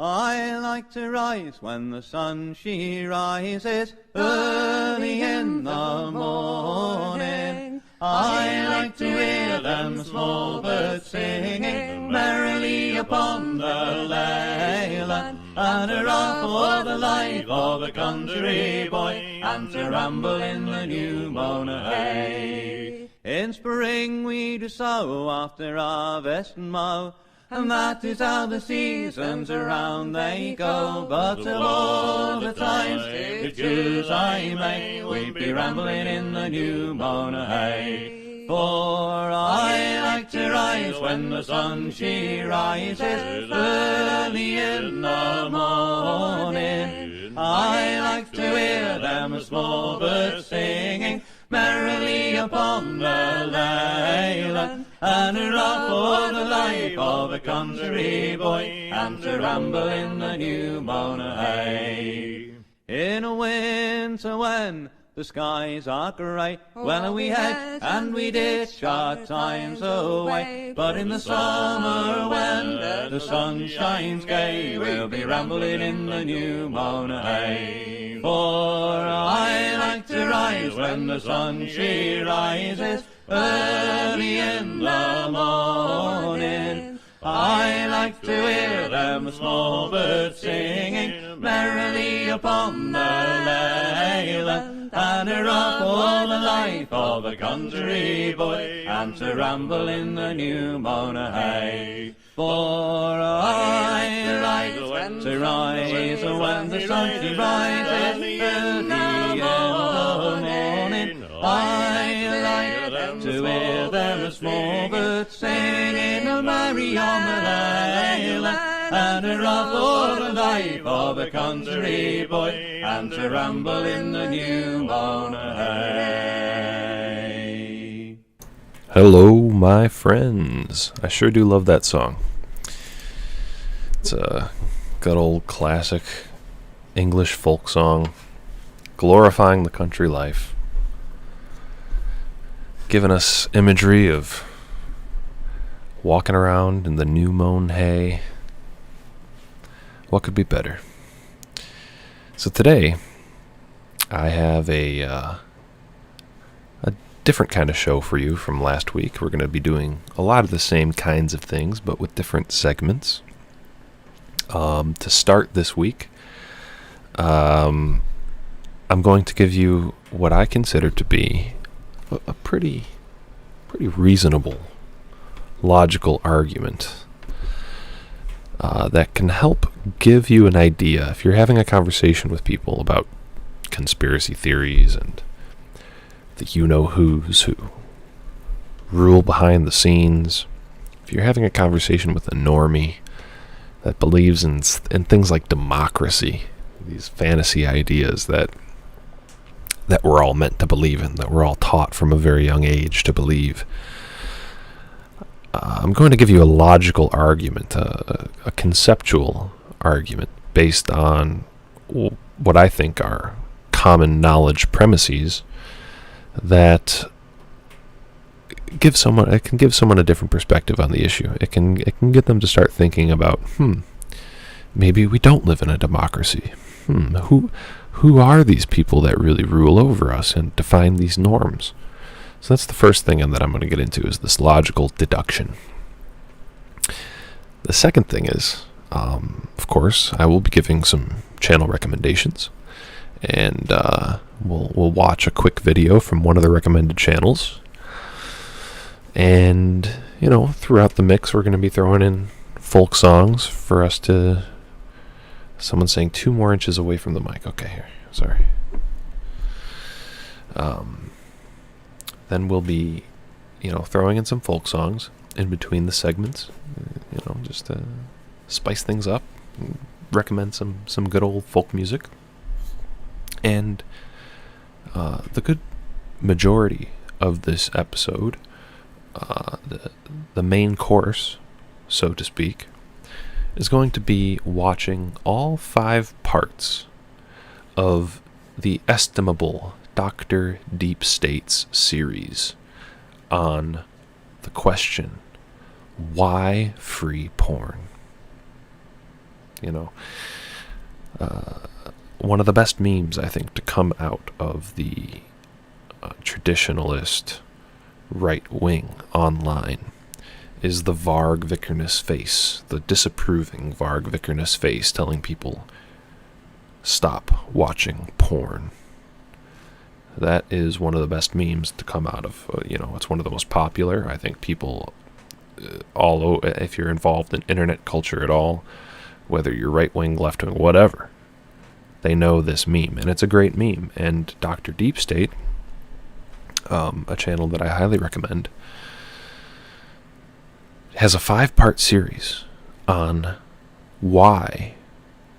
I like to rise when the sun she rises early in the morning. I like to hear them small birds singing merrily upon the leyland, and hurrah for the life of a country boy, and to ramble in the new mown hay. In spring we do sow after harvest and mow, and that is how the seasons around they go. But of all the times, if choose I may, we'd be rambling in the new mown hay. For I like to rise when the sun she rises early in the morning. I like to hear them small birds singing merrily upon the leyland, and hurrah for the life of a country boy, and to ramble in the new mown hay. In a winter when the skies are grey, well we hedge and we ditch our times away, but in the summer when the sun shines gay, we'll be rambling in the new mown hay. For I like to rise when the sun she rises early in the morning. I like to hear them small birds singing merrily upon the leyland, and hurrah for the life of a country boy, and to ramble in the new mown hay. For I like to rise when the sun she rises early in the morning. I like to hear them small birds singing merry on the leyland, and hurrah for the life of a country boy, and to ramble in the new mown hay. Hello, my friends. I sure do love that song. It's a good old classic English folk song, glorifying the country life, giving us imagery of walking around in the new mown hay. What could be better? So today, I have a different kind of show for you from last week. We're going to be doing a lot of the same kinds of things, but with different segments. To start this week, I'm going to give you what I consider to be a pretty reasonable, logical argument that can help give you an idea if you're having a conversation with people about conspiracy theories and the you-know-who's who rule behind the scenes. If you're having a conversation with a normie that believes in things like democracy, these fantasy ideas that we're all meant to believe in, that we're all taught from a very young age to believe, I'm going to give you a logical argument, a conceptual argument based on what I think are common knowledge premises that can give someone a different perspective on the issue. It can get them to start thinking about, maybe we don't live in a democracy. Who are these people that really rule over us and define these norms? So that's the first thing that I'm going to get into, is this logical deduction. The second thing is, of course, I will be giving some channel recommendations, and we'll watch a quick video from one of the recommended channels. And, throughout the mix, we're going to be throwing in folk songs for us to... Someone's saying 2 more inches away from the mic. Okay, here. Sorry. Then we'll be, throwing in some folk songs in between the segments, just to spice things up, recommend some good old folk music. And the good majority of this episode, the main course, so to speak, is going to be watching all 5 parts of the estimable Dr. Deep State's series on the question, why free porn? One of the best memes, I think, to come out of the traditionalist right wing online is the Varg Vikernes face, the disapproving Varg Vikernes face telling people, stop watching porn. That is one of the best memes to come out of, it's one of the most popular. I think people, if you're involved in internet culture at all, whether you're right wing, left wing, whatever, they know this meme, and it's a great meme. And Dr. Deep State, a channel that I highly recommend, has a 5-part series on why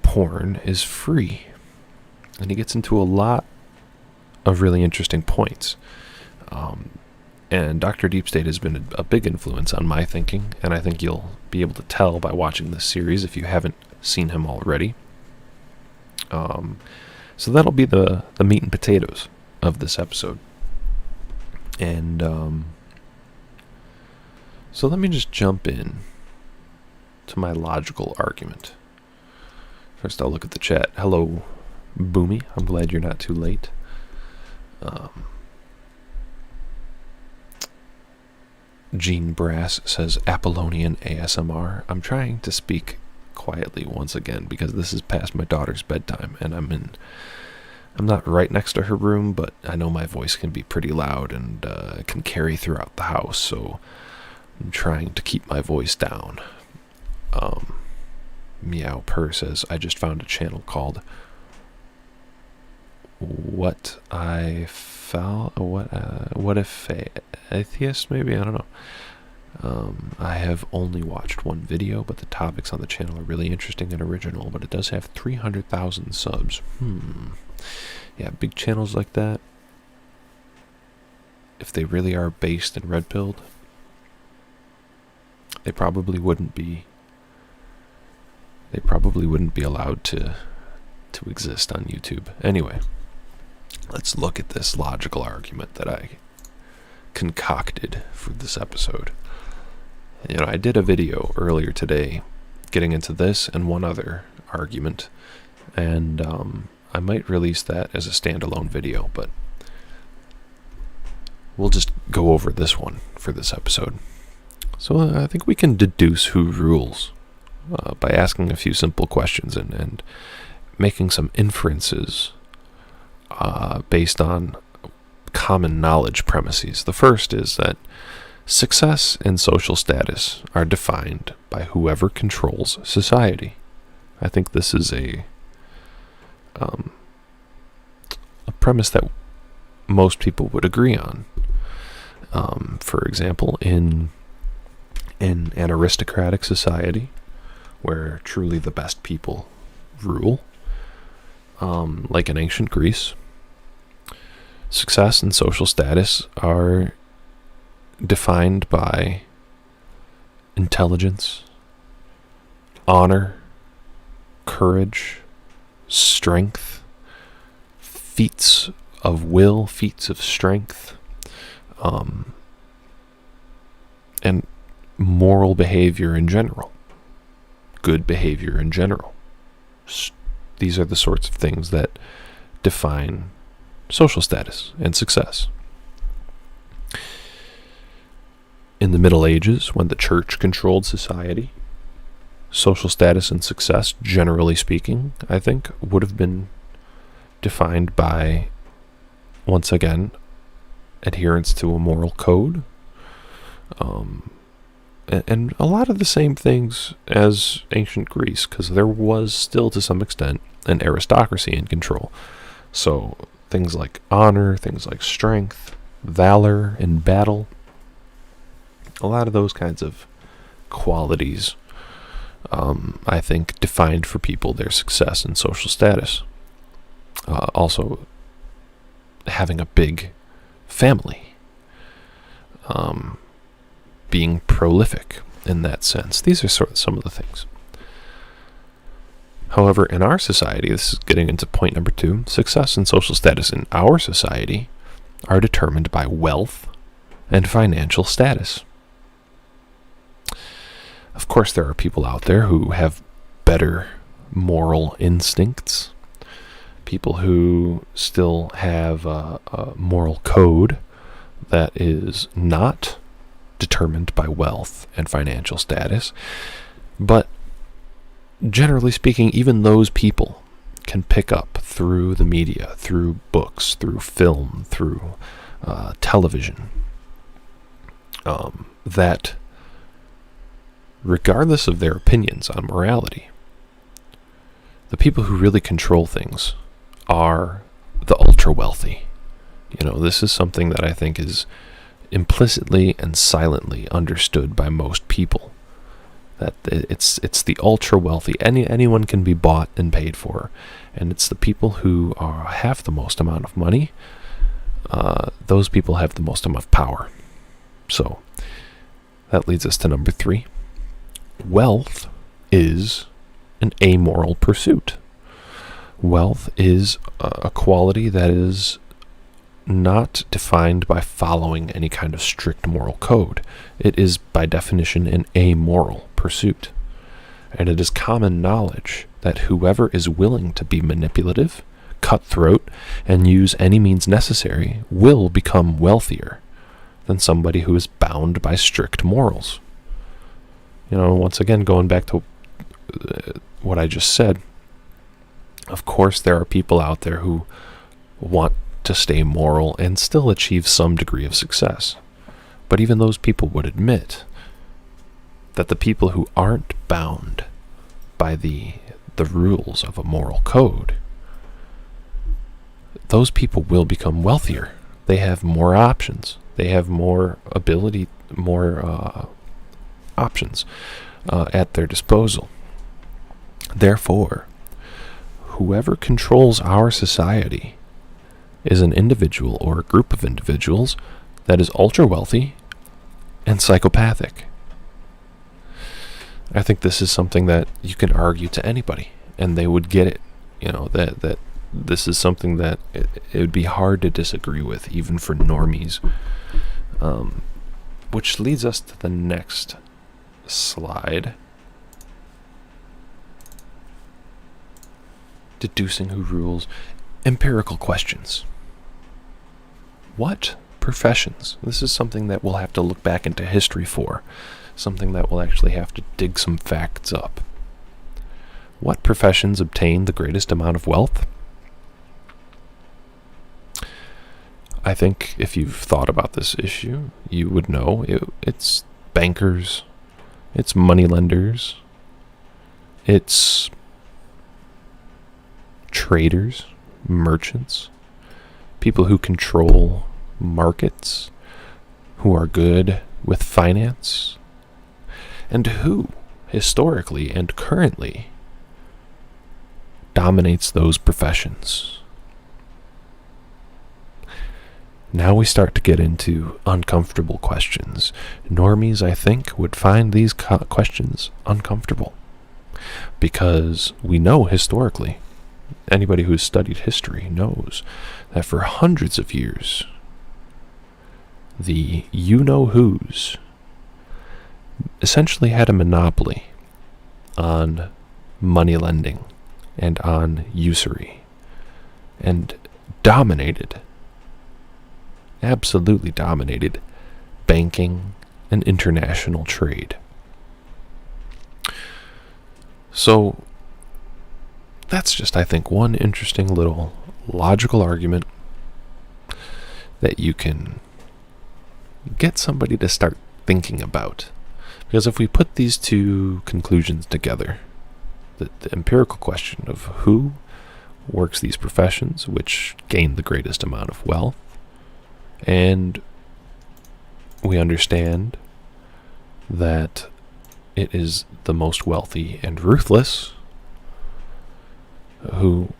porn is free. And he gets into a lot of really interesting points. And Dr. Deep State has been a big influence on my thinking, and I think you'll be able to tell by watching this series if you haven't seen him already. So that'll be the meat and potatoes of this episode. And so let me just jump in to my logical argument. First, I'll look at the chat. Hello, Boomy. I'm glad you're not too late. Gene Brass says Apollonian ASMR. I'm trying to speak quietly once again because this is past my daughter's bedtime, and I'm not right next to her room, but I know my voice can be pretty loud and can carry throughout the house, so I'm trying to keep my voice down. Meow Purr says, I just found a channel called What If Atheist, maybe? I don't know. I have only watched one video, but the topics on the channel are really interesting and original, but it does have 300,000 subs. Yeah, big channels like that, if they really are based in red-pilled, they probably wouldn't be allowed to exist on YouTube. Anyway, let's look at this logical argument that I concocted for this episode. I did a video earlier today getting into this and one other argument, and I might release that as a standalone video, but we'll just go over this one for this episode. So I think we can deduce who rules by asking a few simple questions and making some inferences based on common knowledge premises. The first is that success and social status are defined by whoever controls society. I think this is a premise that most people would agree on. For example, in an aristocratic society where truly the best people rule, like in ancient Greece, success and social status are defined by intelligence, honor, courage, strength, feats of will, feats of strength, and moral behavior in general, good behavior in general. These are the sorts of things that define social status and success. In the Middle Ages, when the church controlled society, social status and success, generally speaking, I think, would have been defined by, once again, adherence to a moral code, and a lot of the same things as ancient Greece, because there was still, to some extent, an aristocracy in control. So things like honor, things like strength, valor in battle, a lot of those kinds of qualities, I think, defined for people their success and social status. Also, having a big family, being prolific in that sense. These are sort of some of the things. However, in our society, this is getting into point number 2, success and social status in our society are determined by wealth and financial status. Of course, there are people out there who have better moral instincts, people who still have a moral code that is not determined by wealth and financial status. But generally speaking, even those people can pick up through the media, through books, through film, through television, that regardless of their opinions on morality, the people who really control things are the ultra wealthy. This is something that I think is implicitly and silently understood by most people. That it's the ultra wealthy. Anyone can be bought and paid for, and it's the people who have the most amount of money. Those people have the most amount of power. So that leads us to number 3. Wealth is an amoral pursuit. Wealth is a quality that is not defined by following any kind of strict moral code. It is, by definition, an amoral pursuit. And it is common knowledge that whoever is willing to be manipulative, cutthroat, and use any means necessary will become wealthier than somebody who is bound by strict morals. Once again, going back to what I just said, of course there are people out there who want to stay moral and still achieve some degree of success. But even those people would admit that the people who aren't bound by the rules of a moral code, those people will become wealthier. They have more options. They have more ability, more options at their disposal. Therefore, whoever controls our society is an individual or a group of individuals that is ultra wealthy and psychopathic. I think this is something that you can argue to anybody and they would get it. That this is something that it would be hard to disagree with, even for normies. Which leads us to the next slide. Deducing who rules. Empirical questions. What professions? This is something that we'll have to look back into history for. Something that we'll actually have to dig some facts up. What professions obtain the greatest amount of wealth? I think if you've thought about this issue, you would know it's bankers, it's moneylenders, it's traders, merchants, people who control markets, who are good with finance, and who, historically and currently, dominates those professions. Now we start to get into uncomfortable questions. Normies, I think, would find these questions uncomfortable because we know historically, anybody who's studied history knows that for hundreds of years, the you-know-whos essentially had a monopoly on money lending and on usury, and absolutely dominated banking and international trade. So that's just, I think, one interesting little logical argument that you can get somebody to start thinking about. Because if we put these two conclusions together, the empirical question of who works these professions, which gain the greatest amount of wealth, and we understand that it is the most wealthy and ruthless who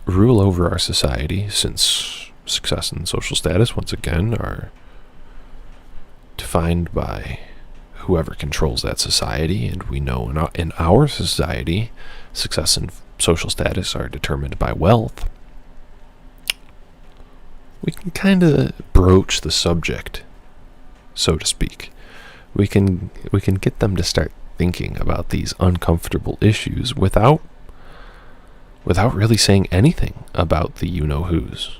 rule over our society, since success and social status, once again, are defined by whoever controls that society. And we know in our society, success and social status are determined by wealth. We can kind of broach the subject, so to speak. We can get them to start thinking about these uncomfortable issues without really saying anything about the you-know-whos.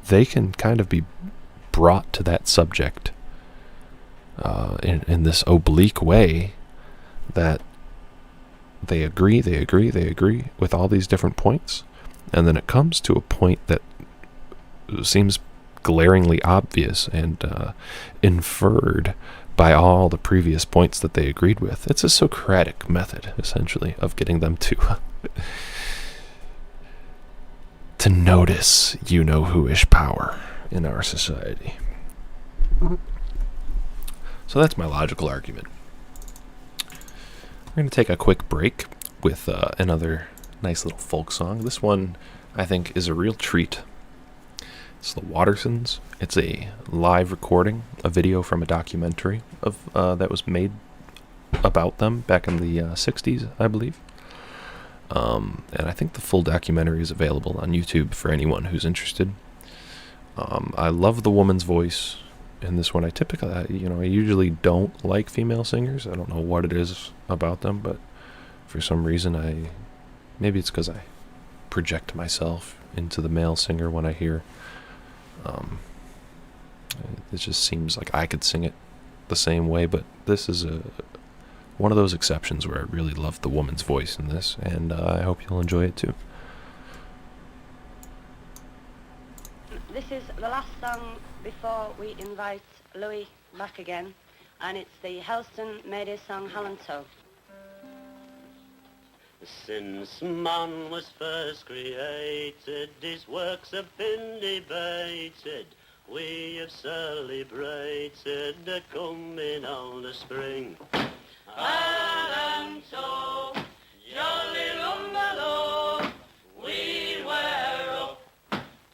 They can kind of be brought to that subject in this oblique way that they agree with all these different points, and then it comes to a point that seems glaringly obvious and inferred by all the previous points that they agreed with. It's a Socratic method, essentially, of getting them to notice you-know-who-ish power in our society. So that's my logical argument. We're going to take a quick break with another nice little folk song. This one, I think, is a real treat. It's the Watersons. It's a live recording, a video from a documentary of that was made about them back in the 60s, I believe. And I think the full documentary is available on YouTube for anyone who's interested. I love the woman's voice in this one. I usually don't like female singers. I don't know what it is about them, but for some reason maybe it's because I project myself into the male singer when I hear. It just seems like I could sing it the same way, but this is one of those exceptions where I really love the woman's voice in this, and I hope you'll enjoy it too. This is the last song before we invite Louis back again, and it's the Helston Mayday song, Hallantoe. Since man was first created, his works have been debated. We have celebrated the coming on the spring. Hallantoe, jolly rumbaloo, we were up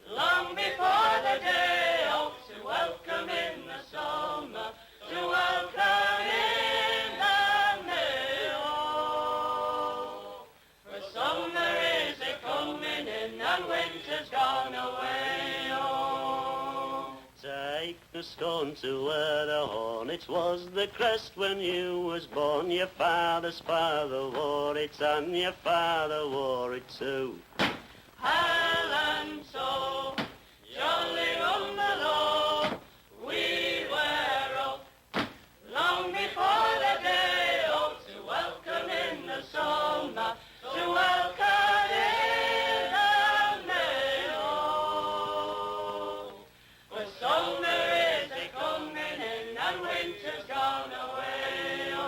long before the day out to welcome in the summer, to welcome in the May-o. For summer is a-coming in and winter's gone away-o. Take the scone to where the hornets was the crest when you was born. Your father's father wore it and your father wore it too. Hallantoe, jolly rumbaloo, we were up long before the day out to welcome in the summer, to welcome in the May-o. For summer is a-coming in and winter's gone away-o.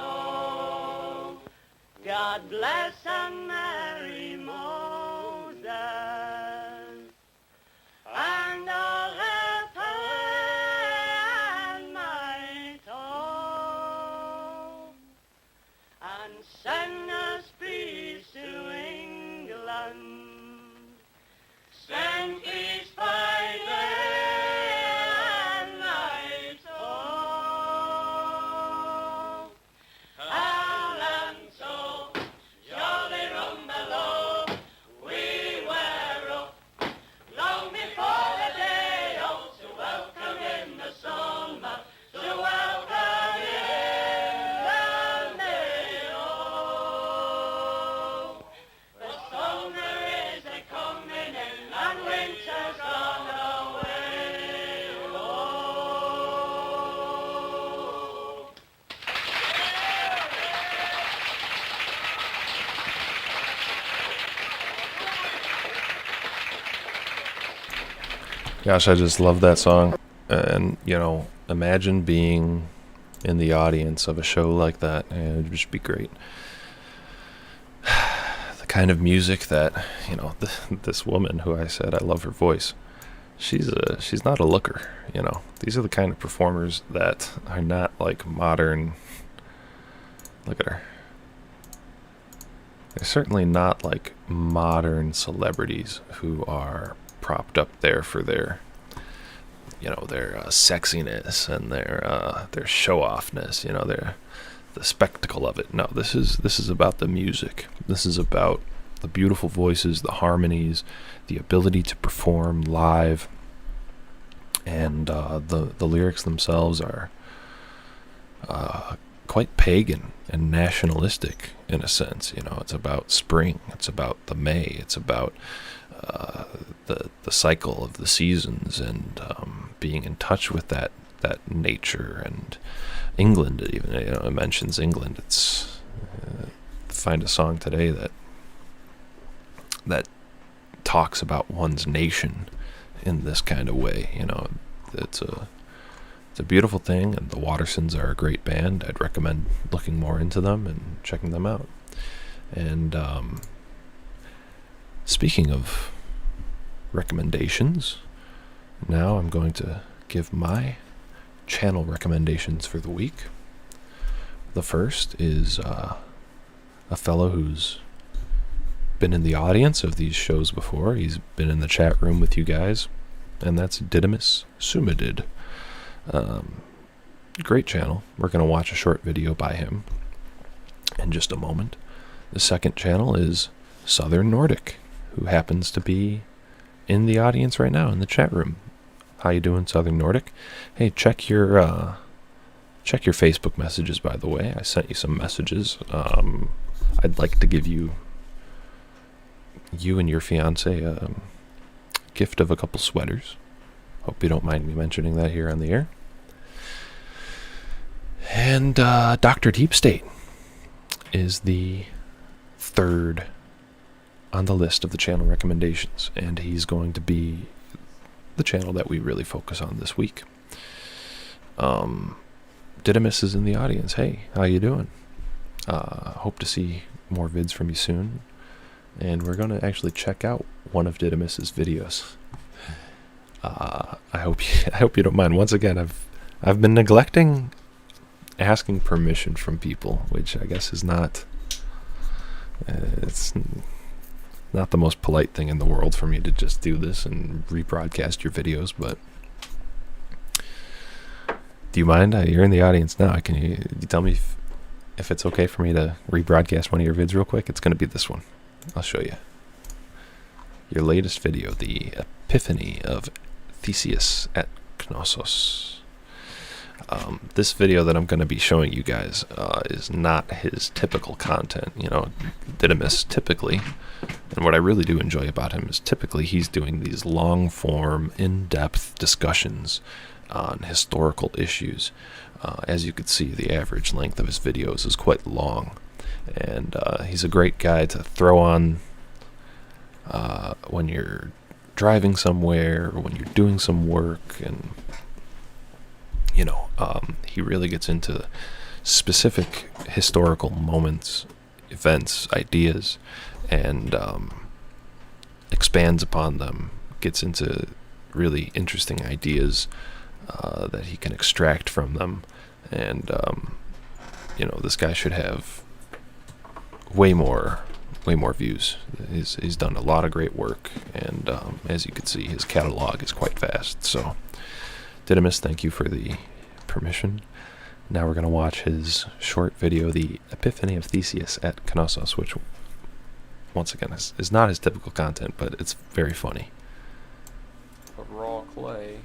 God bless and Mary Moses and all her and my toe, and send us peace to England, send peace by day and night, oh. Hallantoe, jolly rumbaloo, we were up long before the day out to welcome in the summer, to welcome in the May-o. The summer is a-coming in and winter's gone away-o. Gosh, I just love that song. And, imagine being in the audience of a show like that. And it would just be great. The kind of music that, this woman who I said I love her voice, she's not a looker, These are the kind of performers that are not like modern. Look at her. They're certainly not like modern celebrities who are propped up there for their sexiness and their show-offness, the spectacle of it. No, this is about the music. This is about the beautiful voices, the harmonies, the ability to perform live, and the lyrics themselves are quite pagan and nationalistic in a sense. It's about spring, it's about the May, it's about the cycle of the seasons, and being in touch with that nature. And England, even, it mentions England. It's find a song today that talks about one's nation in this kind of way. It's a beautiful thing, and the Watersons are a great band. I'd recommend looking more into them and checking them out. And speaking of recommendations, now I'm going to give my channel recommendations for the week. The first is a fellow who's been in the audience of these shows before. He's been in the chat room with you guys, and that's Didymus Sumydid. Great channel. We're going to watch a short video by him in just a moment. The second channel is Southern Nordic, who happens to be in the audience right now in the chat room. How you doing, Southern Nordic? Hey, check your Facebook messages, by the way. I sent you some messages. I'd like to give you and your fiance a gift of a couple sweaters. Hope you don't mind me mentioning that here on the air. And Dr. Deep State is the third on the list of the channel recommendations, and he's going to be the channel that we really focus on this week. Didymus is in the audience. Hey, how you doing? Hope to see more vids from you soon, and we're going to actually check out one of Didymus's videos. I hope you don't mind. Once again, I've been neglecting asking permission from people, which I guess is not it's not the most polite thing in the world for me to just do this and rebroadcast your videos. But do you mind? You're in the audience now. Can you tell me if it's okay for me to rebroadcast one of your vids real quick? It's going to be this one. I'll show you. Your latest video, the Epiphany of Theseus at Knossos. This video that I'm going to be showing you guys is not his typical content. Didymus typically, and what I really do enjoy about him is typically he's doing these long-form, in-depth discussions on historical issues. As you can see, the average length of his videos is quite long, and he's a great guy to throw on when you're driving somewhere or when you're doing some work. And he really gets into specific historical moments, events, ideas, and expands upon them, gets into really interesting ideas that he can extract from them. And this guy should have way more views. He's done a lot of great work, and as you can see, his catalog is quite vast. So Didymus, thank you for the permission. Now we're going to watch his short video, the Epiphany of Theseus at Knossos, which once again is not his typical content, but it's very funny. But raw clay,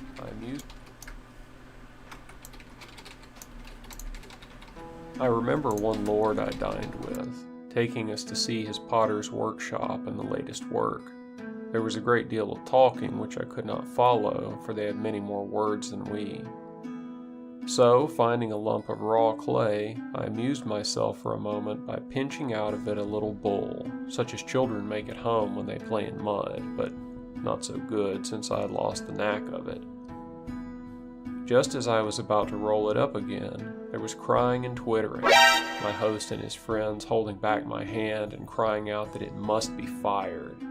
I remember one lord I dined with, taking us to see his potter's workshop and the latest work. There was a great deal of talking which I could not follow, for they had many more words than we. So, finding a lump of raw clay, I amused myself for a moment by pinching out of it a little bowl, such as children make at home when they play in mud, but not so good since I had lost the knack of it. Just as I was about to roll it up again, there was crying and twittering, my host and his friends holding back my hand and crying out that it must be fired.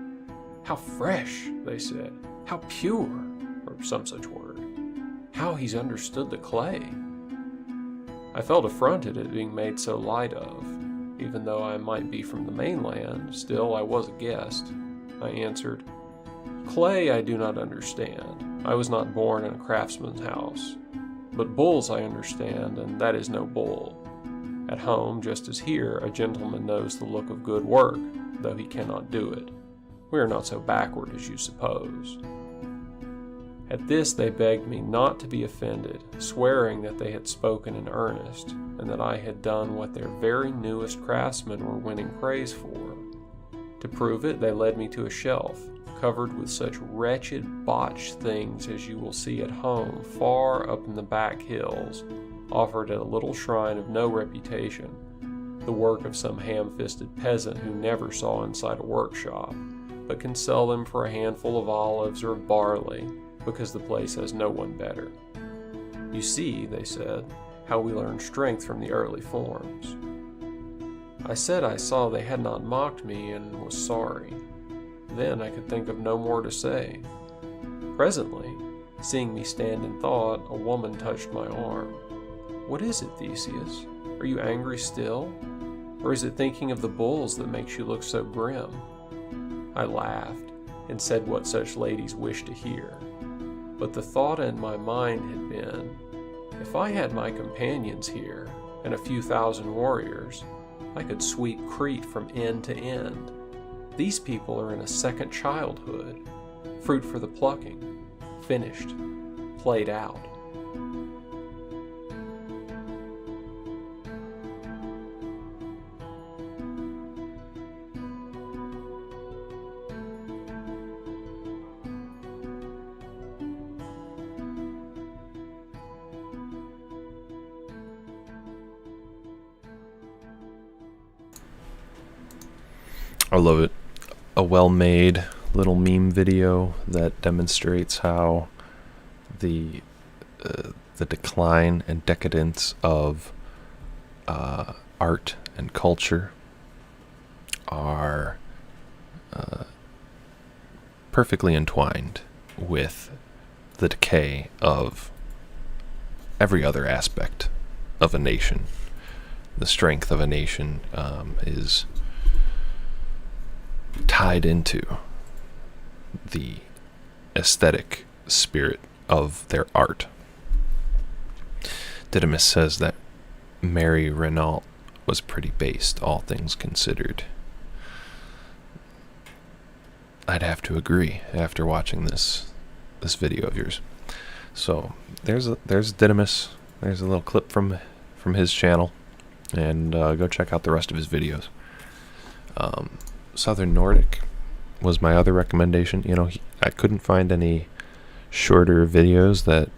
"How fresh," they said, "how pure," or some such word. How he's understood the clay. I felt affronted at being made so light of. Even though I might be from the mainland, still I was a guest. I answered, "Clay I do not understand. I was not born in a craftsman's house. But bulls I understand, and that is no bull. At home, just as here, a gentleman knows the look of good work, though he cannot do it. We are not so backward as you suppose." At this they begged me not to be offended, swearing that they had spoken in earnest, and that I had done what their very newest craftsmen were winning praise for. To prove it, they led me to a shelf, covered with such wretched, botched things as you will see at home, far up in the back hills, offered at a little shrine of no reputation, the work of some ham-fisted peasant who never saw inside a workshop, but can sell them for a handful of olives or of barley, because the place has no one better. You see, they said, how we learn strength from the early forms. I said I saw they had not mocked me and was sorry. Then I could think of no more to say. Presently, seeing me stand in thought, a woman touched my arm. "What is it, Theseus? Are you angry still? Or is it thinking of the bulls that makes you look so grim?" I laughed and said what such ladies wish to hear. But the thought in my mind had been, if I had my companions here and a few thousand warriors, I could sweep Crete from end to end. These people are in a second childhood, fruit for the plucking, finished, played out. I love it. A well-made little meme video that demonstrates how the decline and decadence of art and culture are perfectly entwined with the decay of every other aspect of a nation. The strength of a nation is tied into the aesthetic spirit of their art. Didymus says that Mary Renault was pretty based, all things considered. I'd have to agree after watching this video of yours. So there's Didymus. There's a little clip from his channel, and go check out the rest of his videos. Southern Nordic was my other recommendation. You know, I couldn't find any shorter videos that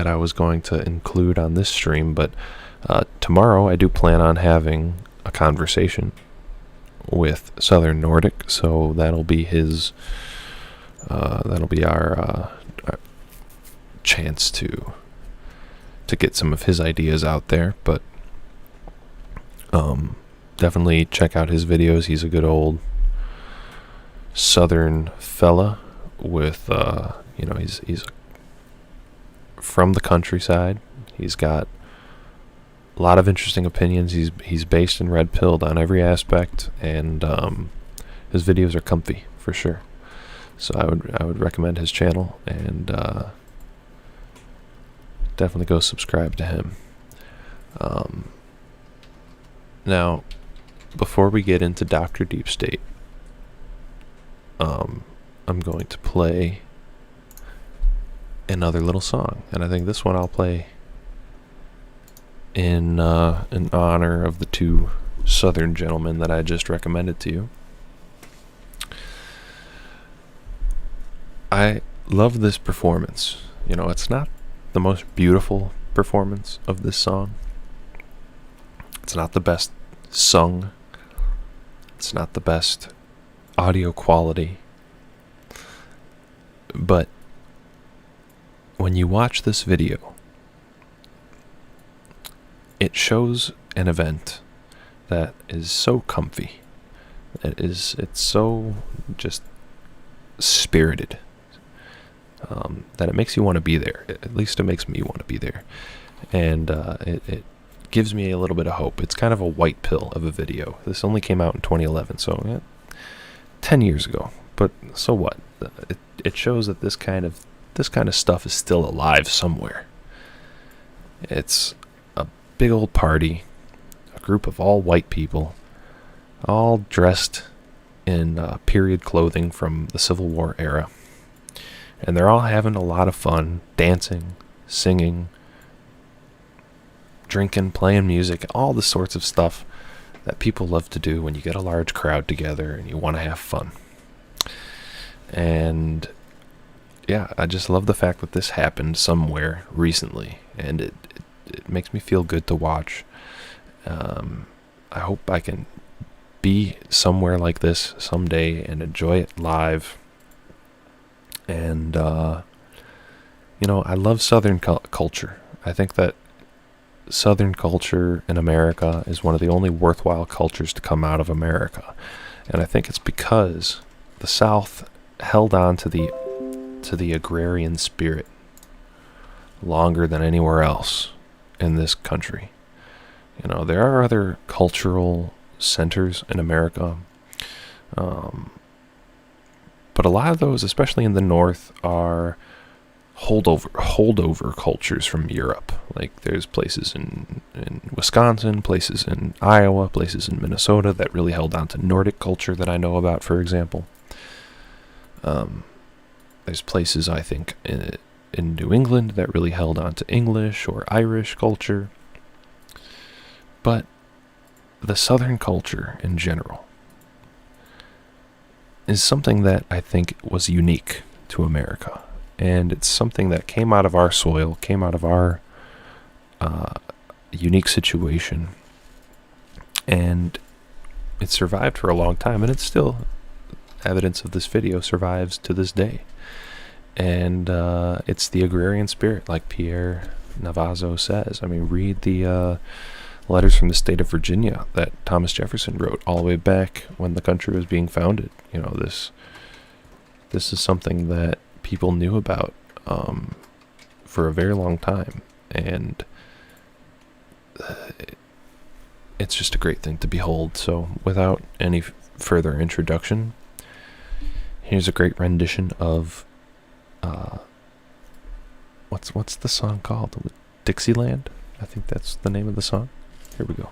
I was going to include on this stream, but tomorrow I do plan on having a conversation with Southern Nordic, so that'll be his that'll be our chance to get some of his ideas out there. But definitely check out his videos. He's a good old southern fella with you know, he's from the countryside. He's got a lot of interesting opinions. He's based and red-pilled on every aspect, and his videos are comfy for sure. So I would recommend his channel, and definitely go subscribe to him. Now, before we get into Dr. Deep State, I'm going to play another little song, and I think this one I'll play in honor of the two southern gentlemen that I just recommended to you. I love this performance. You know, it's not the most beautiful performance of this song. It's not the best sung. It's not the best audio quality. But when you watch this video, it shows an event that is so comfy. It's so just spirited, that it makes you want to be there. At least it makes me want to be there. And it gives me a little bit of hope. It's kind of a white pill of a video. This only came out in 2011, so 10 years ago. But so what? It shows that this kind of stuff is still alive somewhere. It's a big old party, a group of all white people, all dressed in period clothing from the Civil War era. And they're all having a lot of fun, dancing, singing, drinking, playing music, all the sorts of stuff that people love to do when you get a large crowd together and you want to have fun. And yeah, I just love the fact that this happened somewhere recently, and it makes me feel good to watch. I hope I can be somewhere like this someday and enjoy it live. And I love Southern culture. I think that Southern culture in America is one of the only worthwhile cultures to come out of America, and I think it's because the South held on to the agrarian spirit longer than anywhere else in this country. There are other cultural centers in America, but a lot of those, especially in the North, are holdover cultures from Europe. Like there's places in Wisconsin, places in Iowa, places in Minnesota that really held on to Nordic culture that I know about, for example. There's places, I think, in New England that really held on to English or Irish culture. But the Southern culture in general is something that I think was unique to America. And it's something that came out of our soil, came out of our unique situation. And it survived for a long time, and it's still, evidence of this video survives to this day. And it's the agrarian spirit, like Pierre Navazo says. I mean, read the letters from the state of Virginia that Thomas Jefferson wrote all the way back when the country was being founded. This is something that people knew about for a very long time, and it's just a great thing to behold. So without any further introduction, here's a great rendition of what's the song called? Dixieland? I think that's the name of the song. Here we go.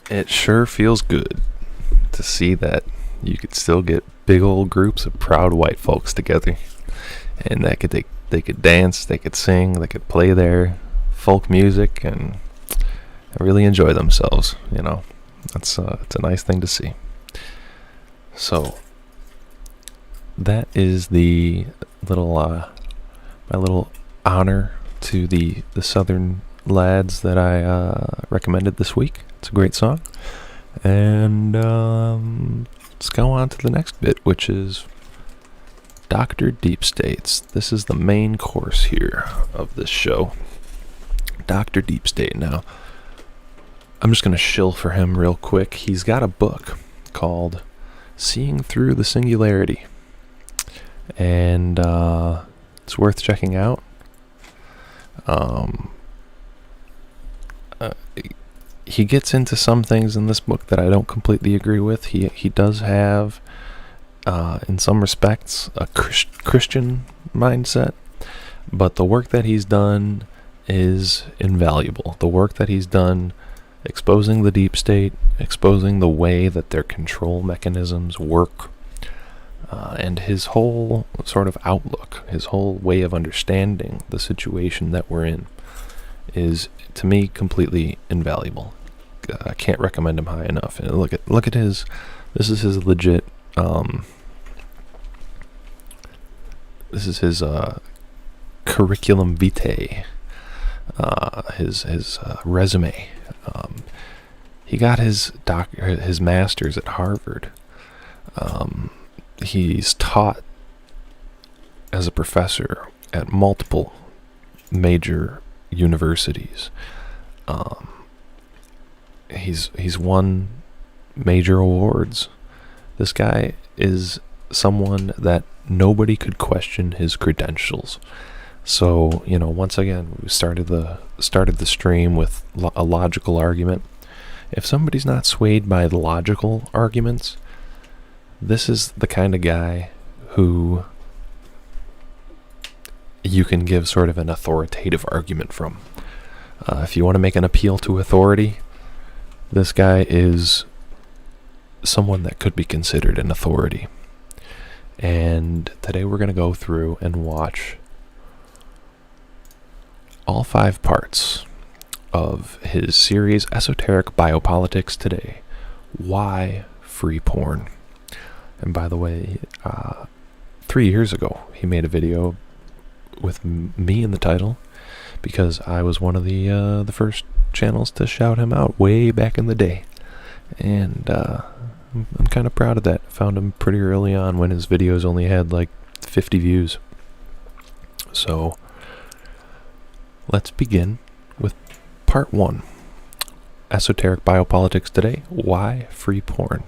It sure feels good to see that you could still get big old groups of proud white folks together, and that they could dance, they could sing, they could play their folk music and really enjoy themselves. You know, it's a nice thing to see. So that is the little my little honor to the Southern lads that I recommended this week. It's a great song. And let's go on to the next bit, which is Dr. Deep States. This is the main course here of this show. Dr. Deep State. Now, I'm just going to shill for him real quick. He's got a book called Seeing Through the Singularity. And it's worth checking out. He gets into some things in this book that I don't completely agree with. He does have, in some respects, a Christian mindset, but the work that he's done is invaluable. The work that he's done exposing the deep state, exposing the way that their control mechanisms work, and his whole sort of outlook, his whole way of understanding the situation that we're in is, to me, completely invaluable. I can't recommend him high enough. And look at his. This is his legit. This is his curriculum vitae. His resume. He got his master's at Harvard. He's taught as a professor at multiple major universities. He's won major awards. This guy is someone that nobody could question his credentials. So, you know, once again, we started the stream with a logical argument. If somebody's not swayed by the logical arguments, this is the kind of guy who you can give sort of an authoritative argument from. If you want to make an appeal to authority, this guy is someone that could be considered an authority. And today we're going to go through and watch all 5 parts of his series Esoteric Biopolitics Today. Why Free Porn? And by the way, 3 years ago he made a video with me in the title, because I was one of the first channels to shout him out way back in the day, and I'm kind of proud of that. I found him pretty early on when his videos only had like 50 views. So let's begin with part 1. Esoteric Biopolitics Today. Why Free Porn?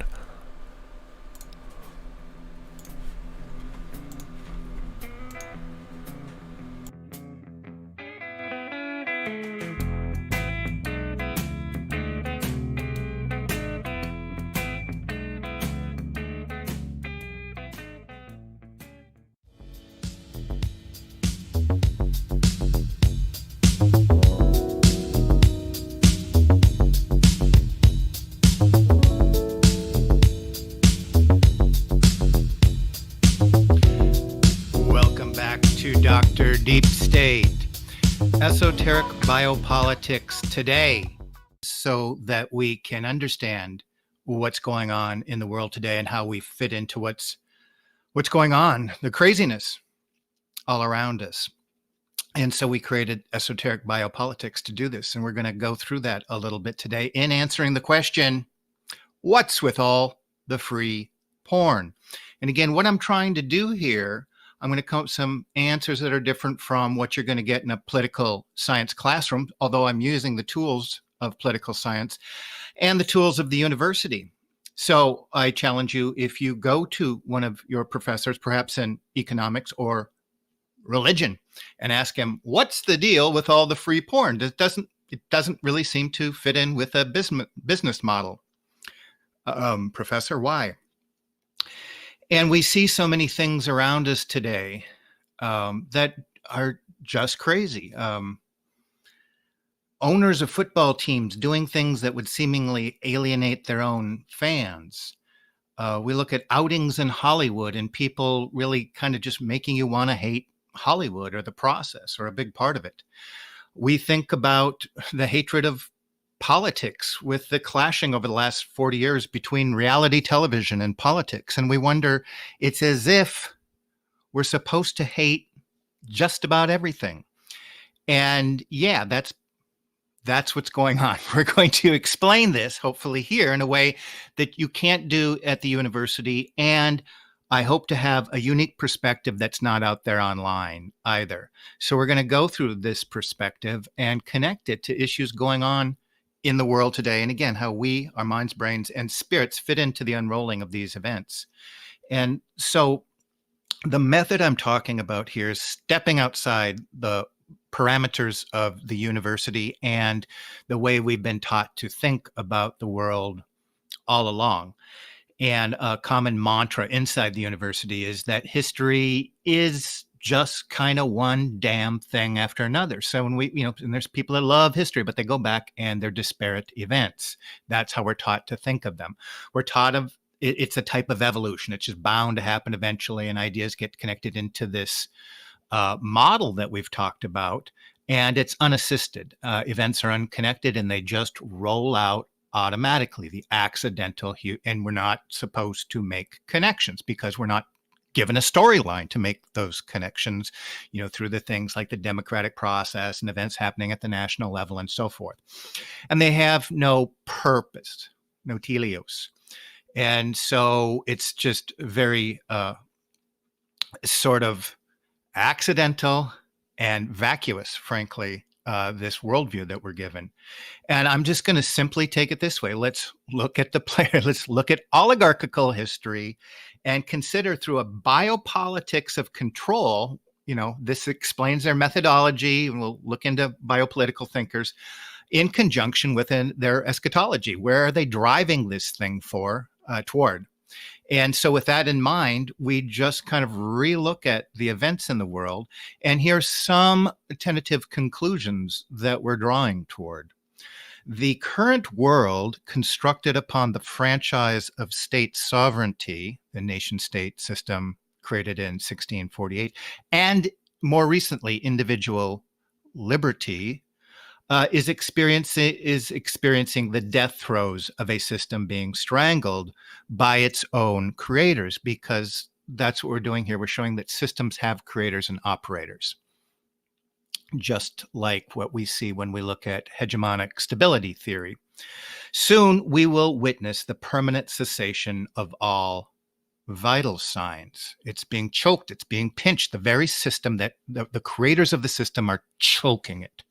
Dr. Deep State, Esoteric Biopolitics Today, so that we can understand what's going on in the world today and how we fit into what's going on, the craziness all around us. And so we created Esoteric Biopolitics to do this. And we're going to go through that a little bit today in answering the question, what's with all the free porn? And again, what I'm trying to do here, I'm going to come up with some answers that are different from what you're going to get in a political science classroom, although I'm using the tools of political science and the tools of the university. So I challenge you, if you go to one of your professors, perhaps in economics or religion, and ask him, what's the deal with all the free porn? It doesn't really seem to fit in with a business model. Professor, why? And we see so many things around us today that are just crazy. Owners of football teams doing things that would seemingly alienate their own fans. We look at outings in Hollywood and people really kind of just making you want to hate Hollywood or the process or a big part of it. We think about the hatred of politics with the clashing over the last 40 years between reality television and politics. And we wonder, it's as if we're supposed to hate just about everything. And yeah, that's what's going on. We're going to explain this, hopefully here, in a way that you can't do at the university. And I hope to have a unique perspective that's not out there online either. So we're going to go through this perspective and connect it to issues going on in the world today. And again, how we, our minds, brains, and spirits fit into the unrolling of these events. And so the method I'm talking about here is stepping outside the parameters of the university and the way we've been taught to think about the world all along. And a common mantra inside the university is that history is just kind of one damn thing after another. So when we, and there's people that love history, but they go back and they're disparate events. That's how we're taught to think of them. We're taught of it's a type of evolution. It's just bound to happen eventually, and ideas get connected into this model that we've talked about, and it's unassisted. Events are unconnected, and they just roll out automatically, the accidental, and we're not supposed to make connections because we're not given a storyline to make those connections, through the things like the democratic process and events happening at the national level and so forth. And they have no purpose, no teleos. And so it's just very sort of accidental and vacuous, frankly, this worldview that we're given. And I'm just going to simply take it this way. Let's look at the player. Let's look at oligarchical history and consider through a biopolitics of control. This explains their methodology, and we'll look into biopolitical thinkers in conjunction with their eschatology. Where are they driving this thing toward? And so with that in mind, we just kind of relook at the events in the world. And here's some tentative conclusions that we're drawing toward. The current world, constructed upon the franchise of state sovereignty, the nation-state system created in 1648, and more recently, individual liberty, is experiencing the death throes of a system being strangled by its own creators, because that's what we're doing here. We're showing that systems have creators and operators, just like what we see when we look at hegemonic stability theory. Soon we will witness the permanent cessation of all vital signs. It's being choked. It's being pinched. The very system that the creators of the system are choking it.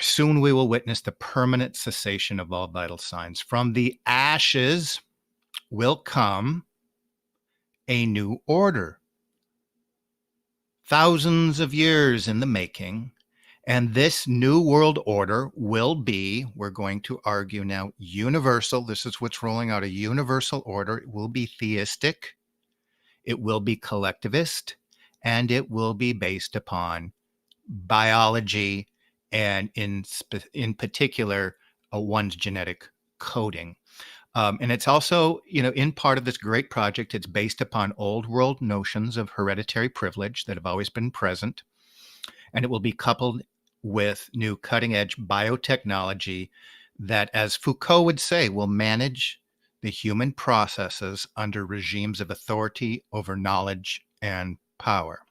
Soon we will witness the permanent cessation of all vital signs. From the ashes will come a new order. Thousands of years in the making. And this new world order will be, we're going to argue now, universal. This is what's rolling out, a universal order. It will be theistic. It will be collectivist. And it will be based upon biology, and in particular, one's genetic coding. And it's also, in part of this great project, it's based upon old world notions of hereditary privilege that have always been present. And it will be coupled with new cutting edge biotechnology that, as Foucault would say, will manage the human processes under regimes of authority over knowledge and power.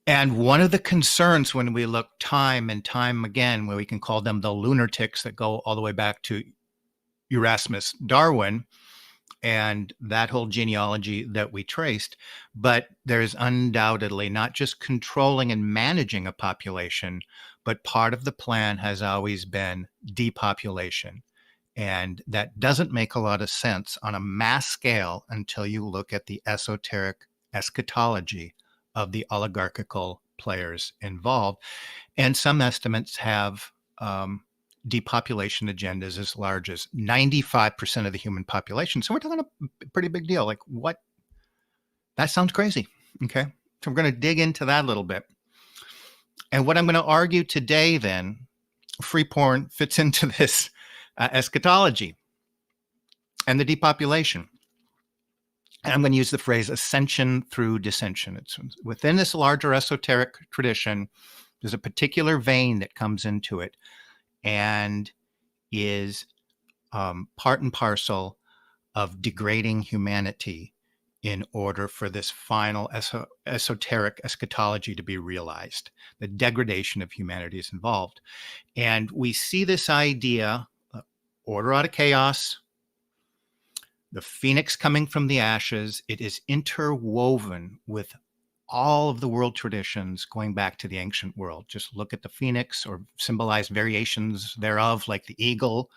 And one of the concerns when we look time and time again, where we can call them the lunatics that go all the way back to Erasmus Darwin and that whole genealogy that we traced, but there's undoubtedly not just controlling and managing a population, but part of the plan has always been depopulation. And that doesn't make a lot of sense on a mass scale until you look at the esoteric eschatology of the oligarchical players involved. And some estimates have depopulation agendas as large as 95% of the human population. So we're talking a pretty big deal. Like, what? That sounds crazy. Okay. So we're going to dig into that a little bit. And what I'm going to argue today, then, free porn fits into this eschatology and the depopulation. And I'm going to use the phrase ascension through dissension. It's within this larger esoteric tradition, there's a particular vein that comes into it and is part and parcel of degrading humanity in order for this final esoteric eschatology to be realized. The degradation of humanity is involved. And we see this idea, order out of chaos, the phoenix coming from the ashes. It is interwoven with all of the world traditions going back to the ancient world. Just look at the phoenix or symbolize variations thereof, like the eagle.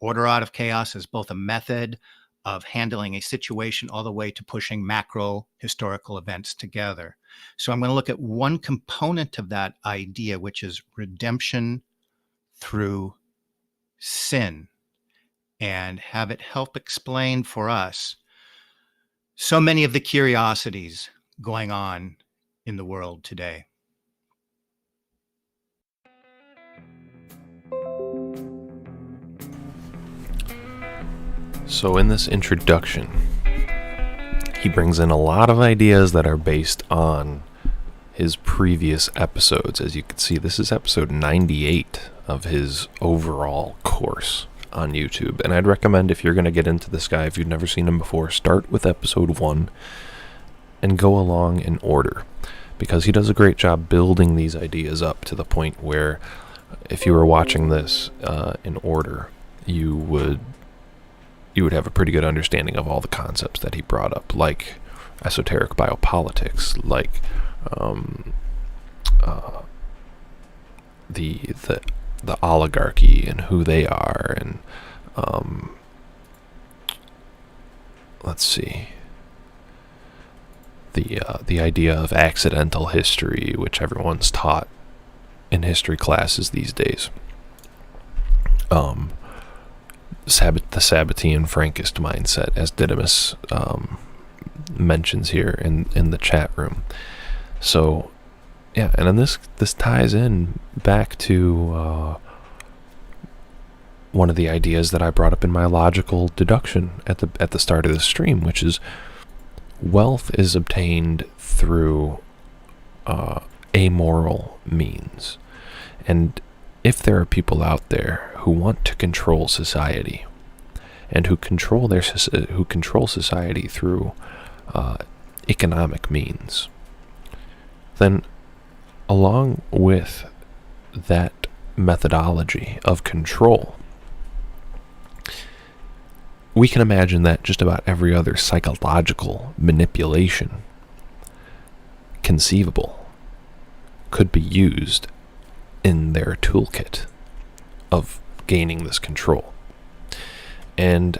Order out of chaos is both a method of handling a situation all the way to pushing macro historical events together. So I'm going to look at one component of that idea, which is redemption through sin, and have it help explain for us so many of the curiosities going on in the world today. So in this introduction, he brings in a lot of ideas that are based on his previous episodes. As you can see, this is episode 98 of his overall course on YouTube. And I'd recommend, if you're going to get into this guy, if you've never seen him before, start with episode 1 and go along in order, because he does a great job building these ideas up to the point where if you were watching this in order, you would have a pretty good understanding of all the concepts that he brought up, like esoteric biopolitics, like the oligarchy and who they are, and let's see, the idea of accidental history, which everyone's taught in history classes these days. The Sabbatean Frankist mindset, as Didymus mentions here in the chat room. So, yeah, and then this ties in back to one of the ideas that I brought up in my logical deduction at the start of the stream, which is wealth is obtained through amoral means. And if there are people out there who want to control society and who control society through economic means, then along with that methodology of control, we can imagine that just about every other psychological manipulation conceivable could be used in their toolkit of gaining this control. And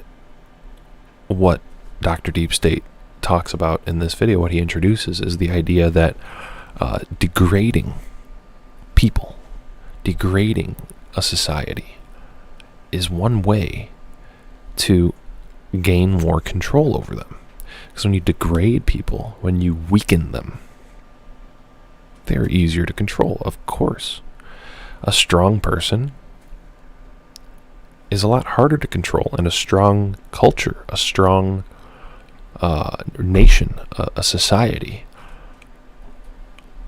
what Dr. Deep State talks about in this video, what he introduces, is the idea that degrading people, degrading a society, is one way to gain more control over them. Because when you degrade people, when you weaken them, they're easier to control, of course. A strong person is a lot harder to control, and a strong culture, a strong nation, a society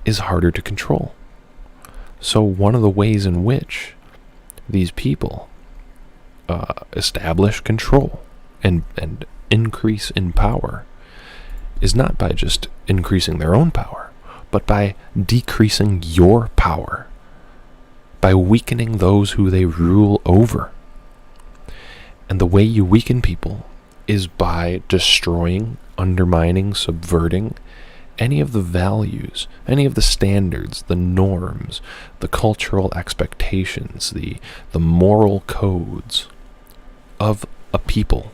is harder to control. So one of the ways in which these people establish control and increase in power is not by just increasing their own power, but by decreasing your power, by weakening those who they rule over. And the way you weaken people is by destroying, undermining, subverting any of the values, any of the standards, the norms, the cultural expectations, the moral codes of a people,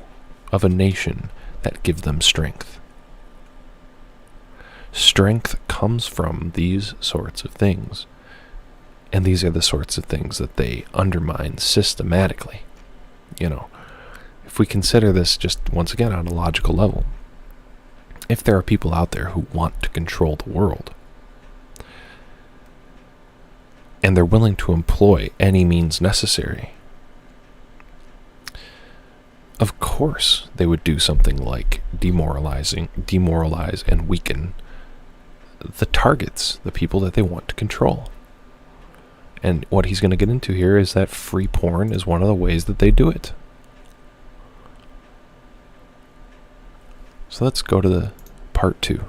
of a nation that give them strength. Strength comes from these sorts of things, and these are the sorts of things that they undermine systematically. If we consider this just once again on a logical level, if there are people out there who want to control the world, and they're willing to employ any means necessary, of course they would do something like demoralize and weaken the targets, the people that they want to control. And what he's going to get into here is that free porn is one of the ways that they do it. So let's go to the part 2.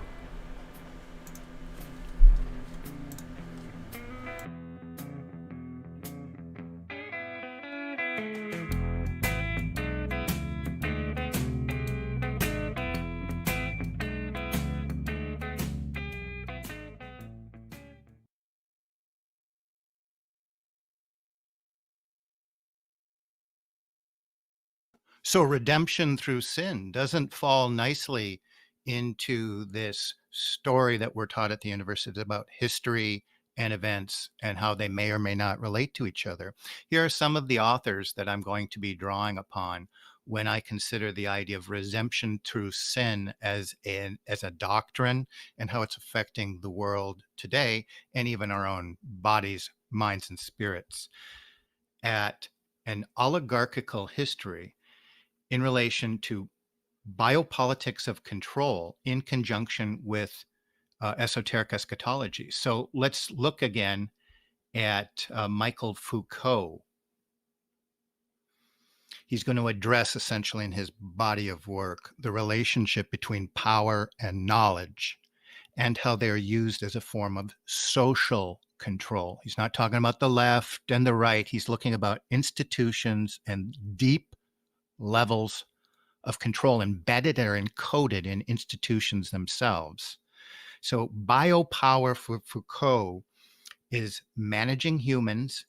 So redemption through sin doesn't fall nicely into this story that we're taught at the university about history and events and how they may or may not relate to each other. Here are some of the authors that I'm going to be drawing upon when I consider the idea of redemption through sin as a doctrine and how it's affecting the world today and even our own bodies, minds, and spirits. At an oligarchical history in relation to biopolitics of control in conjunction with esoteric eschatology. So let's look again at Michael Foucault. He's going to address essentially in his body of work the relationship between power and knowledge and how they're used as a form of social control. He's not talking about the left and the right. He's looking about institutions and deep levels of control embedded or encoded in institutions themselves. So biopower for Foucault is managing humans,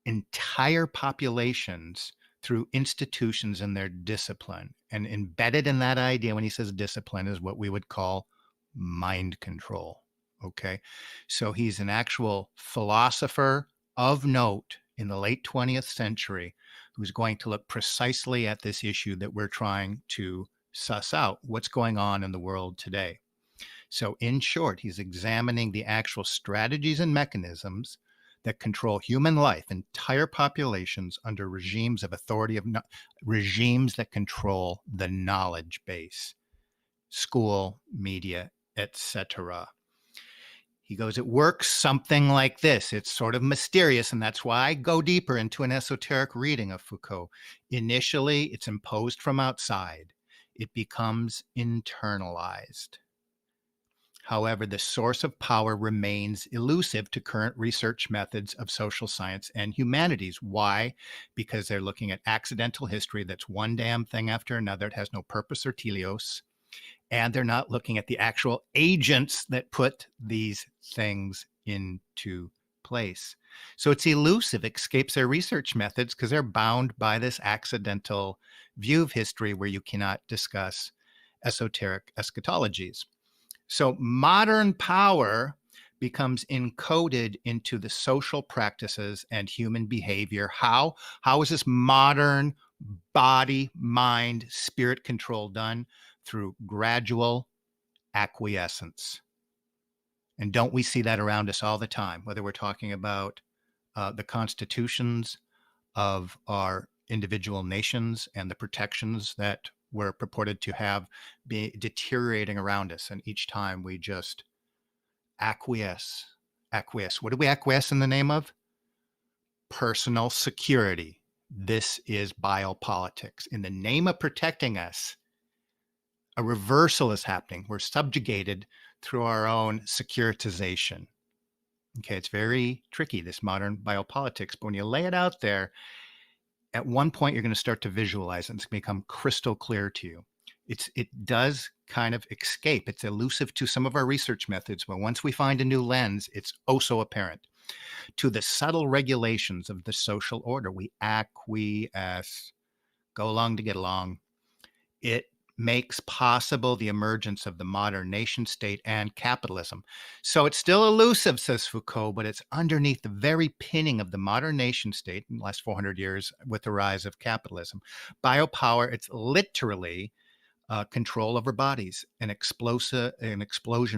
entire populations through institutions and their discipline. And embedded in that idea when he says discipline is what we would call mind control. Okay. So he's an actual philosopher of note in the late 20th century who's going to look precisely at this issue that we're trying to suss out, what's going on in the world today. So in short, he's examining the actual strategies and mechanisms that control human life, entire populations under regimes of authority, regimes that control the knowledge base, school, media, etc. He goes, it works something like this. It's sort of mysterious, and that's why I go deeper into an esoteric reading of Foucault. Initially, it's imposed from outside. It becomes internalized. However, the source of power remains elusive to current research methods of social science and humanities. Why? Because they're looking at accidental history that's one damn thing after another. It has no purpose or teleos. And they're not looking at the actual agents that put these things into place. So it's elusive, escapes their research methods because they're bound by this accidental view of history where you cannot discuss esoteric eschatologies. So modern power becomes encoded into the social practices and human behavior. How? How is this modern body, mind, spirit control done? Through gradual acquiescence. And don't we see that around us all the time, whether we're talking about the constitutions of our individual nations and the protections that we're purported to have be deteriorating around us. And each time we just acquiesce. What do we acquiesce in the name of? personal security. This is biopolitics. In the name of protecting us, a reversal is happening. We're subjugated through our own securitization. Okay, it's very tricky, this modern biopolitics, but when you lay it out there, at one point you're going to start to visualize it. It's going to become crystal clear to you. It does kind of escape. It's elusive to some of our research methods, but once we find a new lens, it's oh so apparent. To the subtle regulations of the social order, we acquiesce, go along to get along. It makes possible the emergence of the modern nation state and capitalism. So it's still elusive, says Foucault, but it's underneath the very pinning of the modern nation state in the last 400 years with the rise of capitalism. Biopower, it's literally control over bodies, an explosion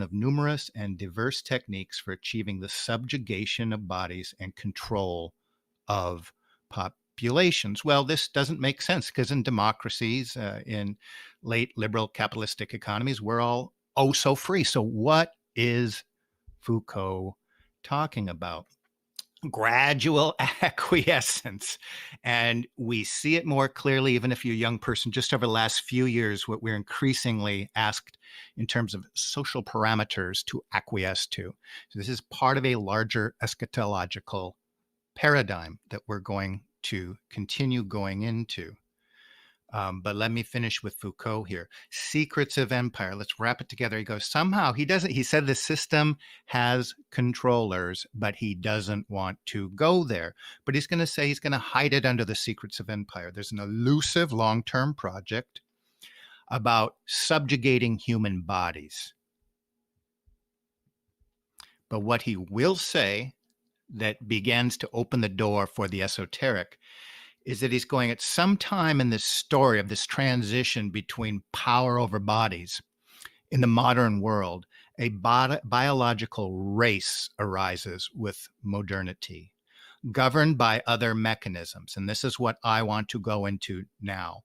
of numerous and diverse techniques for achieving the subjugation of bodies and control of populations. Well, this doesn't make sense because in democracies, in late liberal capitalistic economies, we're all oh so free. So what is Foucault talking about? Gradual acquiescence. And we see it more clearly, even if you're a young person, just over the last few years, what we're increasingly asked in terms of social parameters to acquiesce to. So this is part of a larger eschatological paradigm that we're going to continue going into. But let me finish with Foucault here. Secrets of empire. Let's wrap it together. He goes, somehow he said the system has controllers, but he doesn't want to go there. But he's going to say he's going to hide it under the secrets of empire. There's an elusive long-term project about subjugating human bodies. But what he will say that begins to open the door for the esoteric is that he's going at some time in this story of this transition between power over bodies in the modern world, a biological race arises with modernity, governed by other mechanisms. And this is what I want to go into now.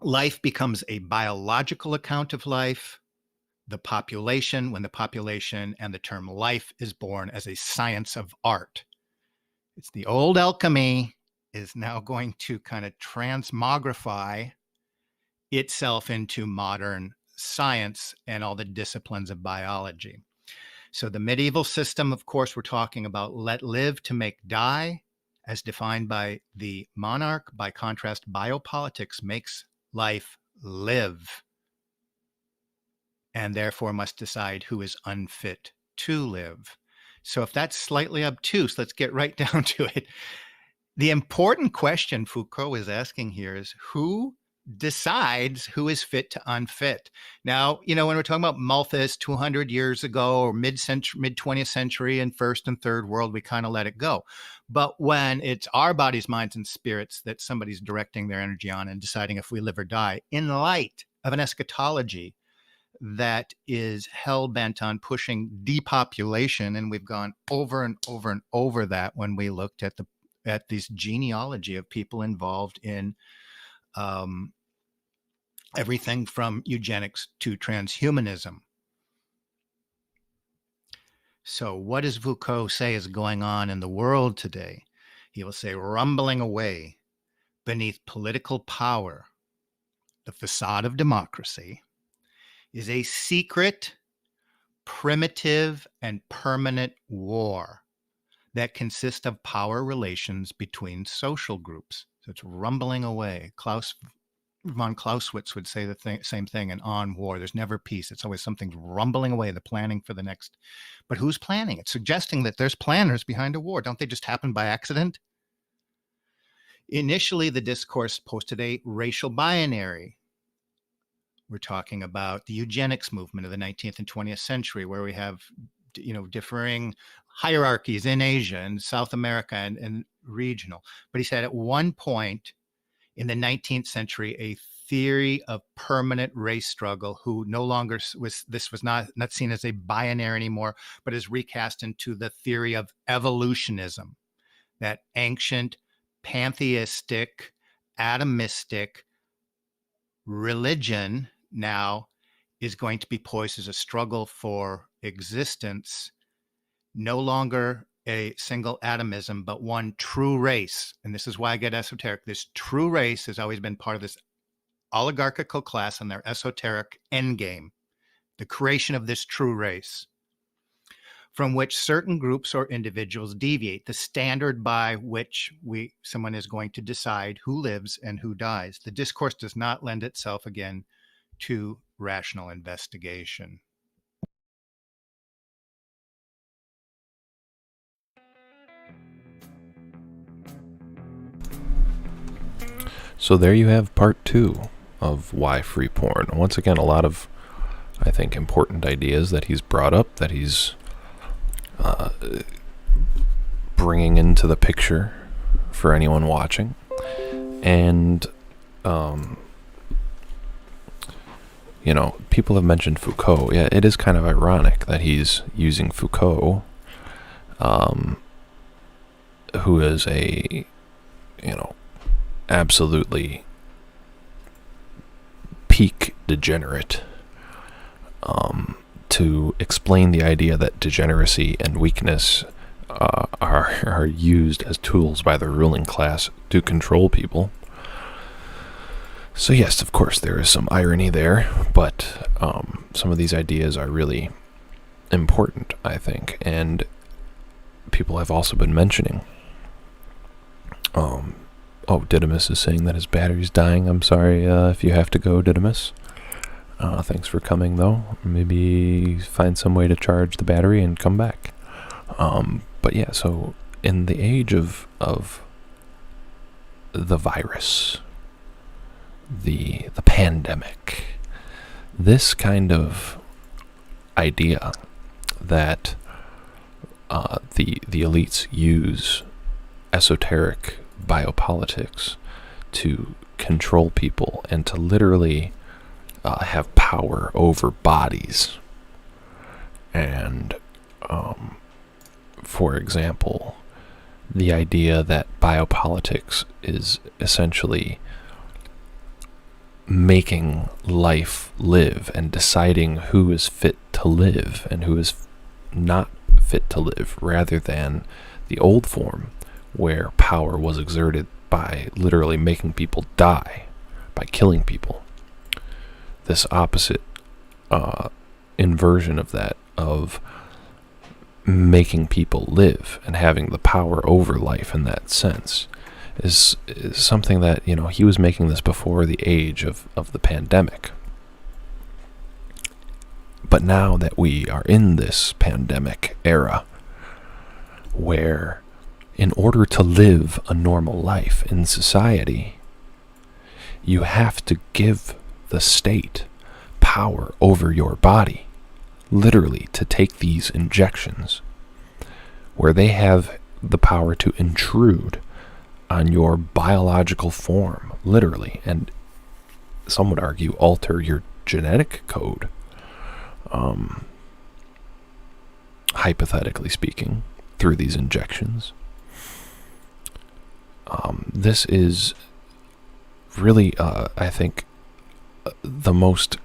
Life becomes a biological account of life. The population, when the population and the term life is born as a science of art. It's the old alchemy is now going to kind of transmogrify itself into modern science and all the disciplines of biology. So the medieval system, of course, we're talking about let live to make die, as defined by the monarch. By contrast, biopolitics makes life live, and therefore must decide who is unfit to live. So if that's slightly obtuse, let's get right down to it. The important question Foucault is asking here is who decides who is fit to unfit? Now, when we're talking about Malthus 200 years ago or mid-20th century and first and third world, we kind of let it go. But when it's our bodies, minds, and spirits that somebody's directing their energy on and deciding if we live or die in light of an eschatology that is hell-bent on pushing depopulation, and we've gone over and over and over that when we looked at this genealogy of people involved in everything from eugenics to transhumanism. So what does Foucault say is going on in the world today? He will say, rumbling away beneath political power, the facade of democracy, is a secret, primitive, and permanent war that consists of power relations between social groups. So it's rumbling away. Von Clausewitz would say the same thing, and on war, there's never peace. It's always something rumbling away, the planning for the next. But who's planning? It's suggesting that there's planners behind a war. Don't they just happen by accident? Initially, the discourse posted a racial binary. We're talking about the eugenics movement of the 19th and 20th century, where we have, differing hierarchies in Asia and South America and regional. But he said at one point in the 19th century, a theory of permanent race struggle who no longer was not seen as a binary anymore, but is recast into the theory of evolutionism, that ancient, pantheistic, atomistic religion now is going to be poised as a struggle for existence, no longer a single atomism, but one true race. And this is why I get esoteric. This true race has always been part of this oligarchical class and their esoteric endgame, the creation of this true race, from which certain groups or individuals deviate, the standard by which someone is going to decide who lives and who dies. The discourse does not lend itself, again, to rational investigation. So there you have part 2 of Why Free Porn. Once again, a lot of, I think, important ideas that he's brought up, that he's bringing into the picture for anyone watching. And, you know, people have mentioned Foucault. Yeah, it is kind of ironic that he's using Foucault, who is a, you know, absolutely peak degenerate, to explain the idea that degeneracy and weakness are used as tools by the ruling class to control people. So yes, of course, there is some irony there, but some of these ideas are really important, I think, and people have also been mentioning. Didymus is saying that his battery's dying. I'm sorry if you have to go, Didymus. Thanks for coming, though. Maybe find some way to charge the battery and come back. But yeah, so in the age of the virus, the pandemic, this kind of idea that the elites use esoteric biopolitics to control people and to literally have power over bodies. And for example, the idea that biopolitics is essentially making life live and deciding who is fit to live and who is not fit to live, rather than the old form where power was exerted by literally making people die, by killing people. This opposite inversion of that, of making people live and having the power over life in that sense, is something that, you know, he was making this before the age of the pandemic. But now that we are in this pandemic era, where in order to live a normal life in society, you have to give the state power over your body, literally to take these injections, where they have the power to intrude on your biological form, literally, and some would argue alter your genetic code, hypothetically speaking, through these injections. This is really, I think, the most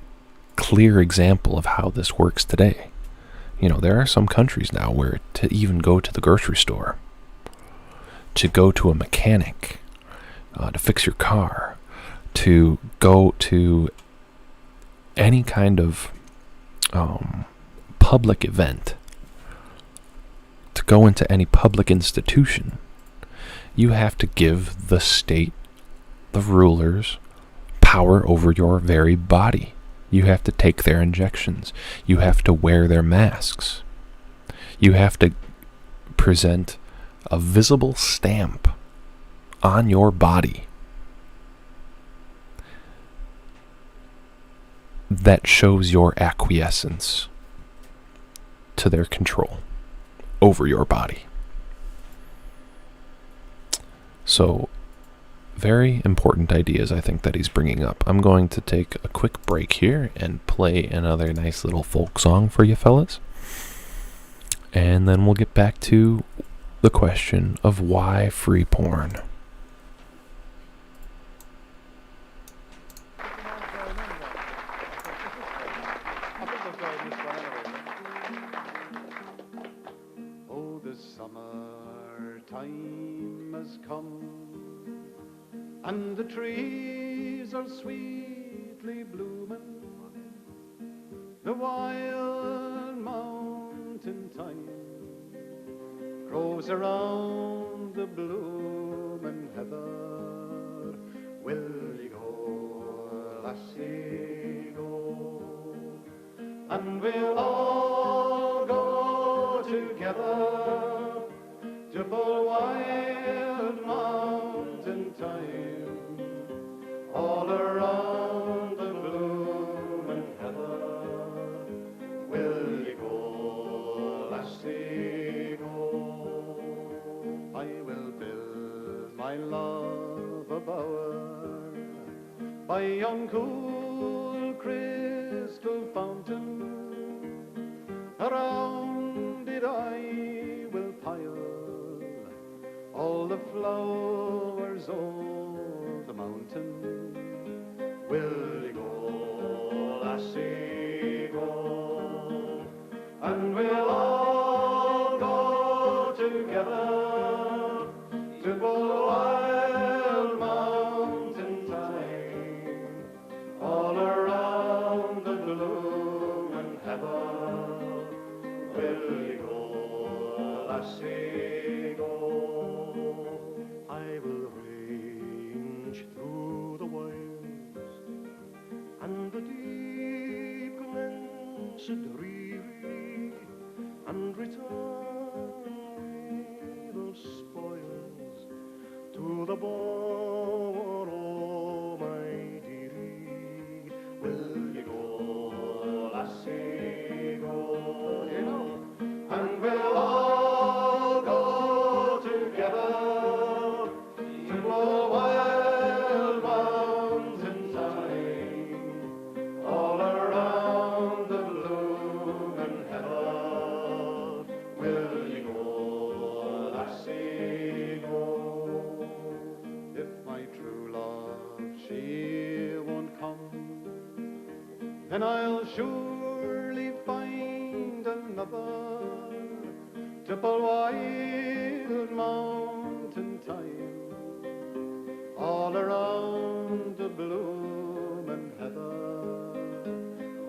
clear example of how this works today. You know, there are some countries now where to even go to the grocery store, to go to a mechanic, to fix your car, to go to any kind of public event, to go into any public institution, you have to give the state, the rulers, power over your very body. You have to take their injections. You have to wear their masks. You have to present a visible stamp on your body that shows your acquiescence to their control over your body. So, very important ideas, I think, that he's bringing up. I'm going to take a quick break here and play another nice little folk song for you fellas. And then we'll get back to the question of why free porn. Oh, this summer has come, and the trees are sweetly blooming. The wild mountain thyme grows around the blooming heather. Will you go, lassie, go? And we'll all go together to full wild mountain thyme, all around the blooming heather. Will you go, lassie, go? I will build my love a bower by yon cool crystal fountain. Around it I will pile all the flowers of the mountain. Will you go, lassie, go? And we'll all go together to full wild mountain thyme, all around the blooming heather. Will you go, lassie, go? I will range through the wilds and the deep glens dreary, and return with the spoils to the bower, oh my dearie. Will you go, lassie, go? You know, and we'll all go together to blow wild mountain thyme, all around the blooming heather. Will you go, lassie, go? If my true love, she won't come, then I'll surely find another to pull wild mountain thyme, all around the blooming heather.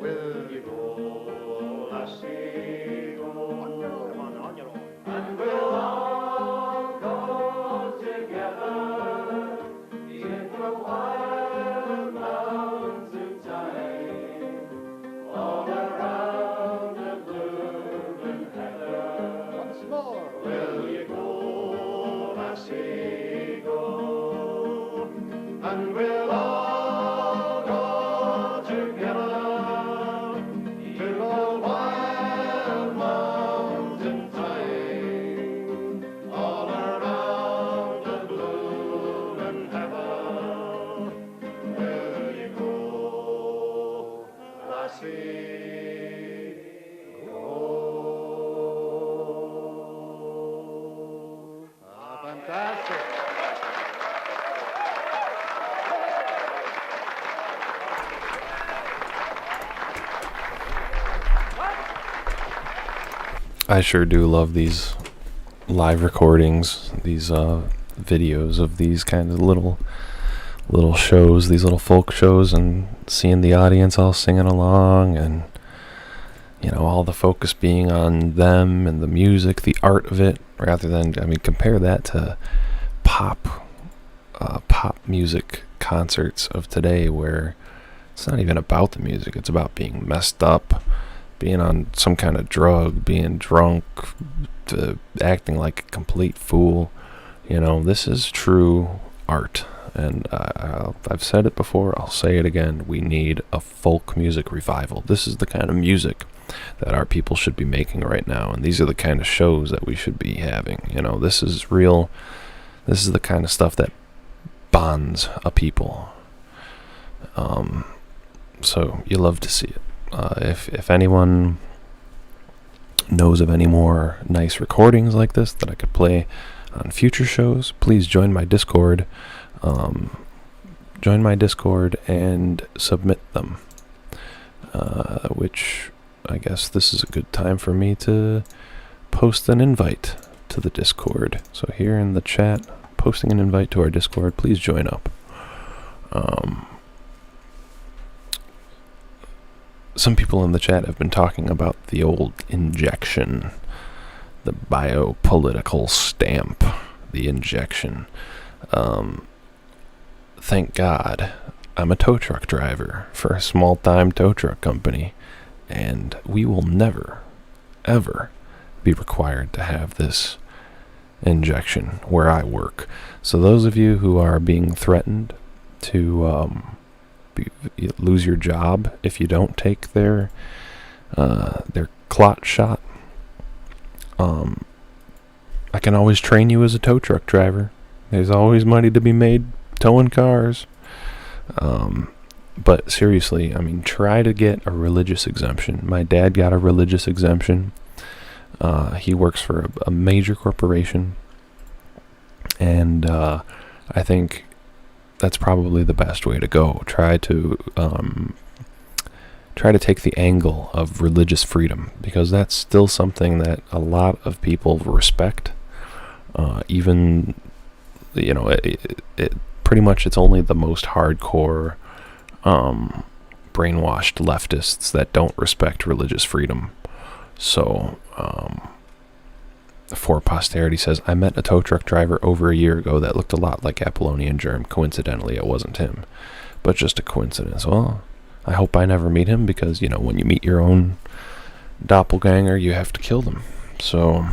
Will you go, lassie, go? On your own. And we'll all go together in the wild mountain thyme, all around the blooming heather. Once more. Will you go, lassie, go? And we'll all go together to the wild mountain thyme, all around the blooming heather. Will you go, lassie, go? Ah, fantastic. I sure do love these live recordings, these videos of these kinds of little shows, these little folk shows, and seeing the audience all singing along, and you know, all the focus being on them and the music, the art of it, rather than, I mean, compare that to pop music concerts of today, where it's not even about the music, it's about being messed up, being on some kind of drug, being drunk, acting like a complete fool. You know, this is true art, and I've said it before, I'll say it again, we need a folk music revival. This is the kind of music that our people should be making right now, and these are the kind of shows that we should be having. You know, this is real, this is the kind of stuff that bonds a people. So you love to see it. If anyone knows of any more nice recordings like this that I could play on future shows, please join my Discord. Join my Discord and submit them. Which I guess this is a good time for me to post an invite to the Discord. So here in the chat, posting an invite to our Discord. Please join up. Some people in the chat have been talking about the old injection, the biopolitical stamp, the injection. Thank God I'm a tow truck driver for a small-time tow truck company, and we will never, ever be required to have this injection where I work. So those of you who are being threatened to lose your job if you don't take their clot shot, I can always train you as a tow truck driver. There's always money to be made towing cars. But seriously, I mean, try to get a religious exemption. My dad got a religious exemption. He works for a major corporation, and I think that's probably the best way to go. Try to take the angle of religious freedom, because that's still something that a lot of people respect. Even, you know, it pretty much, it's only the most hardcore brainwashed leftists that don't respect religious freedom. So for posterity says, I met a tow truck driver over a year ago that looked a lot like Apollonian Germ. Coincidentally, it wasn't him, but just a coincidence. Well, I hope I never meet him, because, you know, when you meet your own doppelganger, you have to kill them. So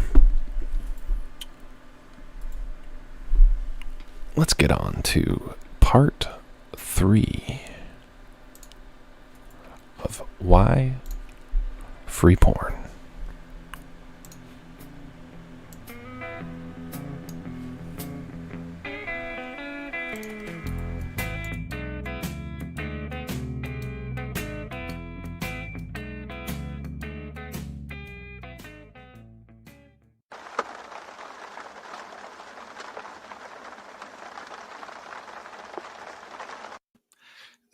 let's get on to part 3 of why free porn.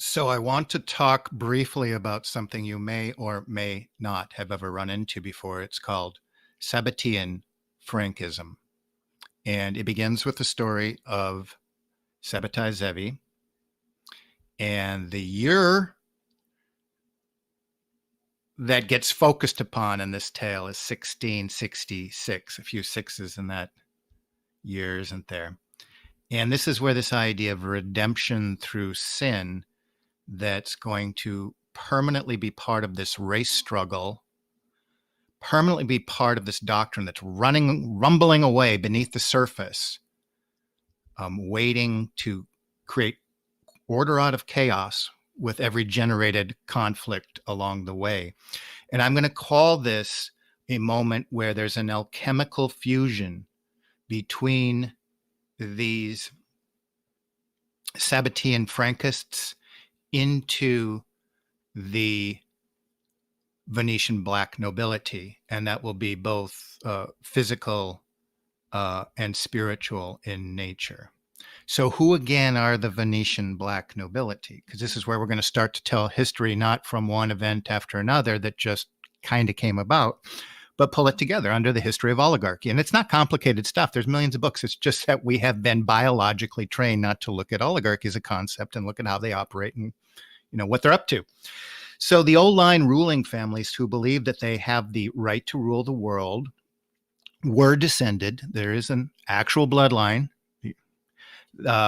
So I want to talk briefly about something you may or may not have ever run into before. It's called Sabbatean Frankism. And it begins with the story of Sabbatai Zevi. And the year that gets focused upon in this tale is 1666. A few sixes in that year, isn't there? And this is where this idea of redemption through sin that's going to permanently be part of this race struggle, permanently be part of this doctrine that's rumbling away beneath the surface, waiting to create order out of chaos with every generated conflict along the way. And I'm going to call this a moment where there's an alchemical fusion between these Sabbatean Frankists into the Venetian black nobility, and that will be both physical and spiritual in nature. So who again are the Venetian black nobility? Because this is where we're going to start to tell history, not from one event after another that just kind of came about, but pull it together under the history of oligarchy. And it's not complicated stuff. There's millions of books. It's just that we have been biologically trained not to look at oligarchy as a concept and look at how they operate and, you know, what they're up to. So the old line ruling families who believe that they have the right to rule the world were descended. There is an actual bloodline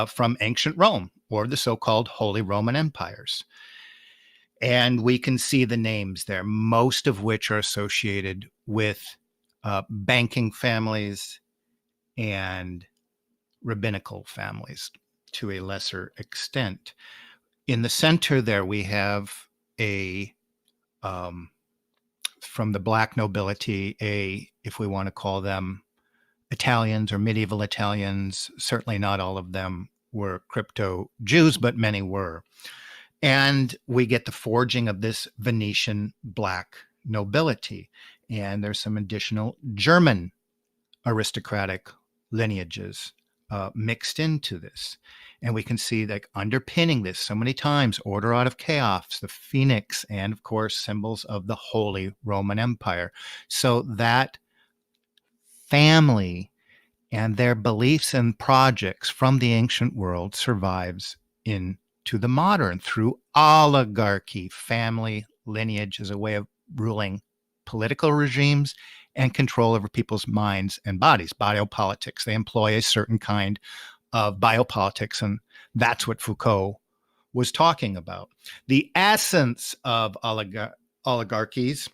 from ancient Rome, or the so-called Holy Roman Empires. And we can see the names there, most of which are associated with banking families and rabbinical families to a lesser extent. In the center there, we have from the black nobility, if we want to call them Italians or medieval Italians, certainly not all of them were crypto Jews, but many were. And we get the forging of this Venetian black nobility. And there's some additional German aristocratic lineages mixed into this. And we can see, like, underpinning this so many times, order out of chaos, the phoenix, and of course, symbols of the Holy Roman Empire. So that family and their beliefs and projects from the ancient world survives into the modern through oligarchy, family lineage as a way of ruling political regimes and control over people's minds and bodies. Biopolitics. They employ a certain kind of biopolitics, and that's what Foucault was talking about. The essence of oligarchies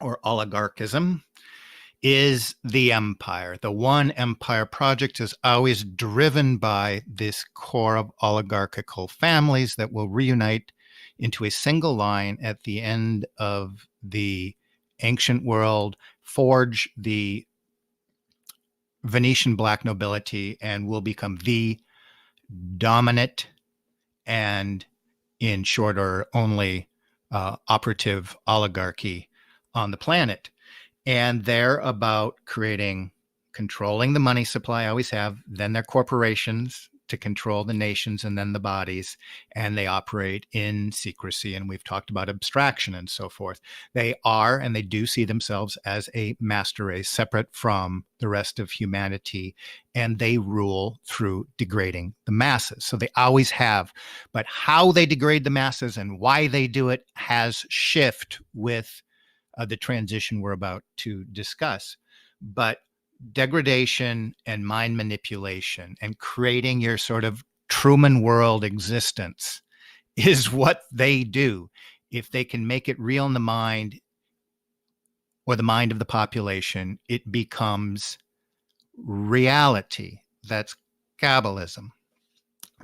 or oligarchism is the empire. The one empire project is always driven by this core of oligarchical families that will reunite into a single line at the end of the ancient world, forge the Venetian black nobility, and will become the dominant and, in short order, only operative oligarchy on the planet. And they're about controlling the money supply, always have, then their corporations to control the nations and then the bodies, and they operate in secrecy. And we've talked about abstraction and so forth. They are, and they do see themselves as a master race, separate from the rest of humanity, and they rule through degrading the masses. So they always have, but how they degrade the masses and why they do it has shift with the transition we're about to discuss. But degradation and mind manipulation and creating your sort of Truman world existence is what they do. If they can make it real in the mind or the mind of the population, it becomes reality. That's Kabbalism.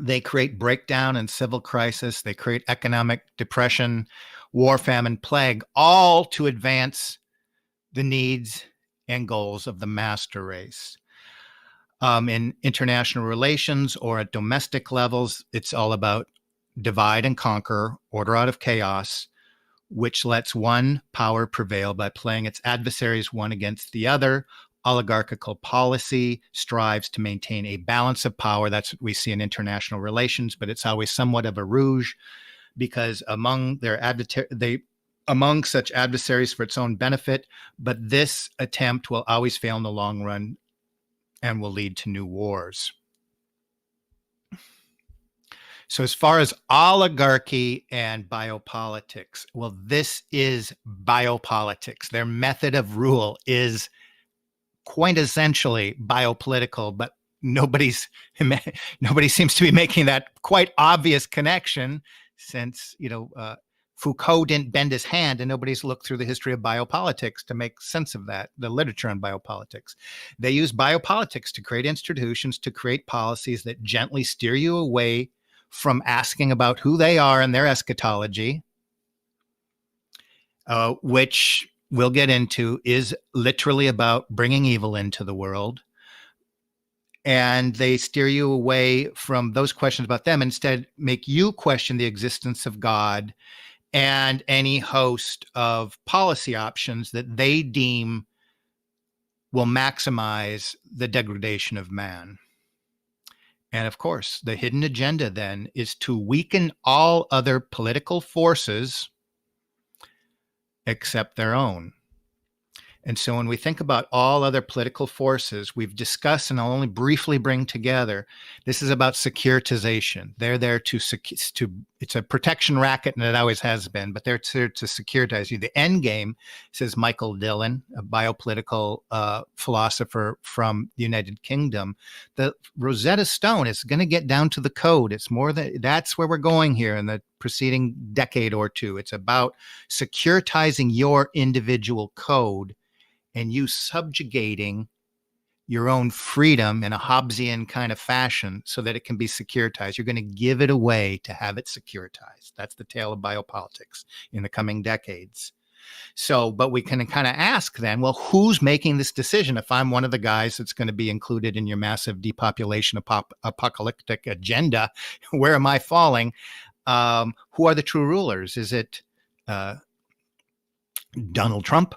They create breakdown and civil crisis. They create economic depression, war, famine, plague, all to advance the needs and goals of the master race. In international relations or at domestic levels, it's all about divide and conquer, order out of chaos, which lets one power prevail by playing its adversaries one against the other. Oligarchical policy strives to maintain a balance of power. That's what we see in international relations, but it's always somewhat of a rouge, because among such adversaries for its own benefit, but this attempt will always fail in the long run and will lead to new wars. So as far as oligarchy and biopolitics, well, this is biopolitics. Their method of rule is quintessentially biopolitical, but nobody seems to be making that quite obvious connection, since Foucault didn't bend his hand, and nobody's looked through the history of biopolitics to make sense of that, the literature on biopolitics. They use biopolitics to create institutions, to create policies that gently steer you away from asking about who they are and their eschatology, which we'll get into is literally about bringing evil into the world. And they steer you away from those questions about them, instead make you question the existence of God and any host of policy options that they deem will maximize the degradation of man. And of course, the hidden agenda then is to weaken all other political forces except their own. And so when we think about all other political forces, we've discussed, and I'll only briefly bring together, this is about securitization. They're there to it's a protection racket, and it always has been, but they're there to securitize you. The end game, says Michael Dillon, a biopolitical philosopher from the United Kingdom, the Rosetta Stone is going to get down to the code. It's more than that's where we're going here in the preceding decade or two. It's about securitizing your individual code and you subjugating your own freedom in a Hobbesian kind of fashion so that it can be securitized. You're going to give it away to have it securitized. That's the tale of biopolitics in the coming decades. So, but we can kind of ask then, well, who's making this decision? If I'm one of the guys that's going to be included in your massive depopulation apocalyptic agenda, where am I falling? Who are the true rulers? Is it Donald Trump?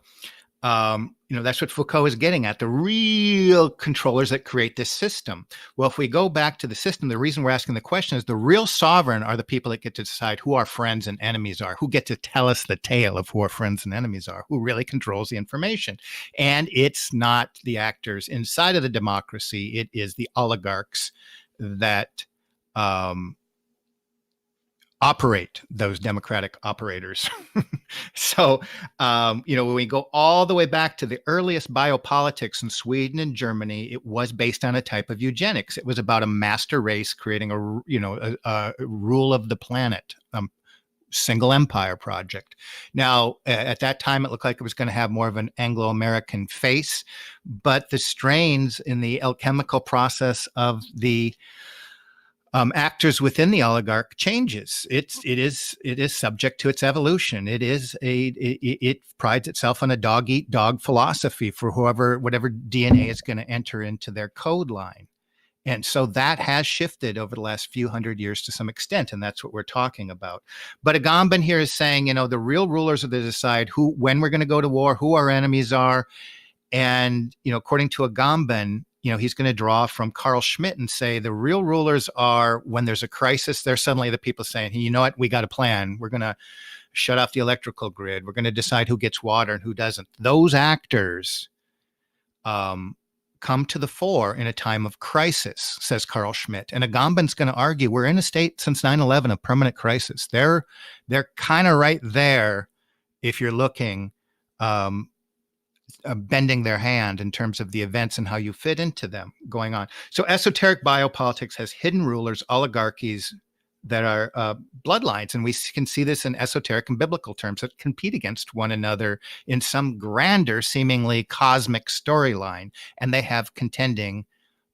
That's what Foucault is getting at, the real controllers that create this system. Well, if we go back to the system, the reason we're asking the question is the real sovereign are the people that get to decide who our friends and enemies are, who get to tell us the tale of who our friends and enemies are, who really controls the information. And it's not the actors inside of the democracy. It is the oligarchs that operate those democratic operators. So, when we go all the way back to the earliest biopolitics in Sweden and Germany, it was based on a type of eugenics. It was about a master race creating a rule of the planet, single empire project. Now, at that time, it looked like it was going to have more of an Anglo-American face, but the strains in the alchemical process of the actors within the oligarch changes. It is subject to its evolution. It prides itself on a dog eat dog philosophy for whatever DNA is going to enter into their code line. And so that has shifted over the last few hundred years to some extent, and that's what we're talking about. But Agamben here is saying, the real rulers are to decide when we're going to go to war, who our enemies are. And, according to Agamben, he's going to draw from Carl Schmitt and say the real rulers are when there's a crisis, they're suddenly the people saying, hey, you know what, we got a plan. We're going to shut off the electrical grid. We're going to decide who gets water and who doesn't. Those actors come to the fore in a time of crisis, says Carl Schmitt. And Agamben's going to argue we're in a state since 9/11 of permanent crisis. They're kind of right there if you're looking bending their hand in terms of the events and how you fit into them going on. So esoteric biopolitics has hidden rulers, oligarchies that are bloodlines. And we can see this in esoteric and biblical terms that compete against one another in some grander, seemingly cosmic storyline. And they have contending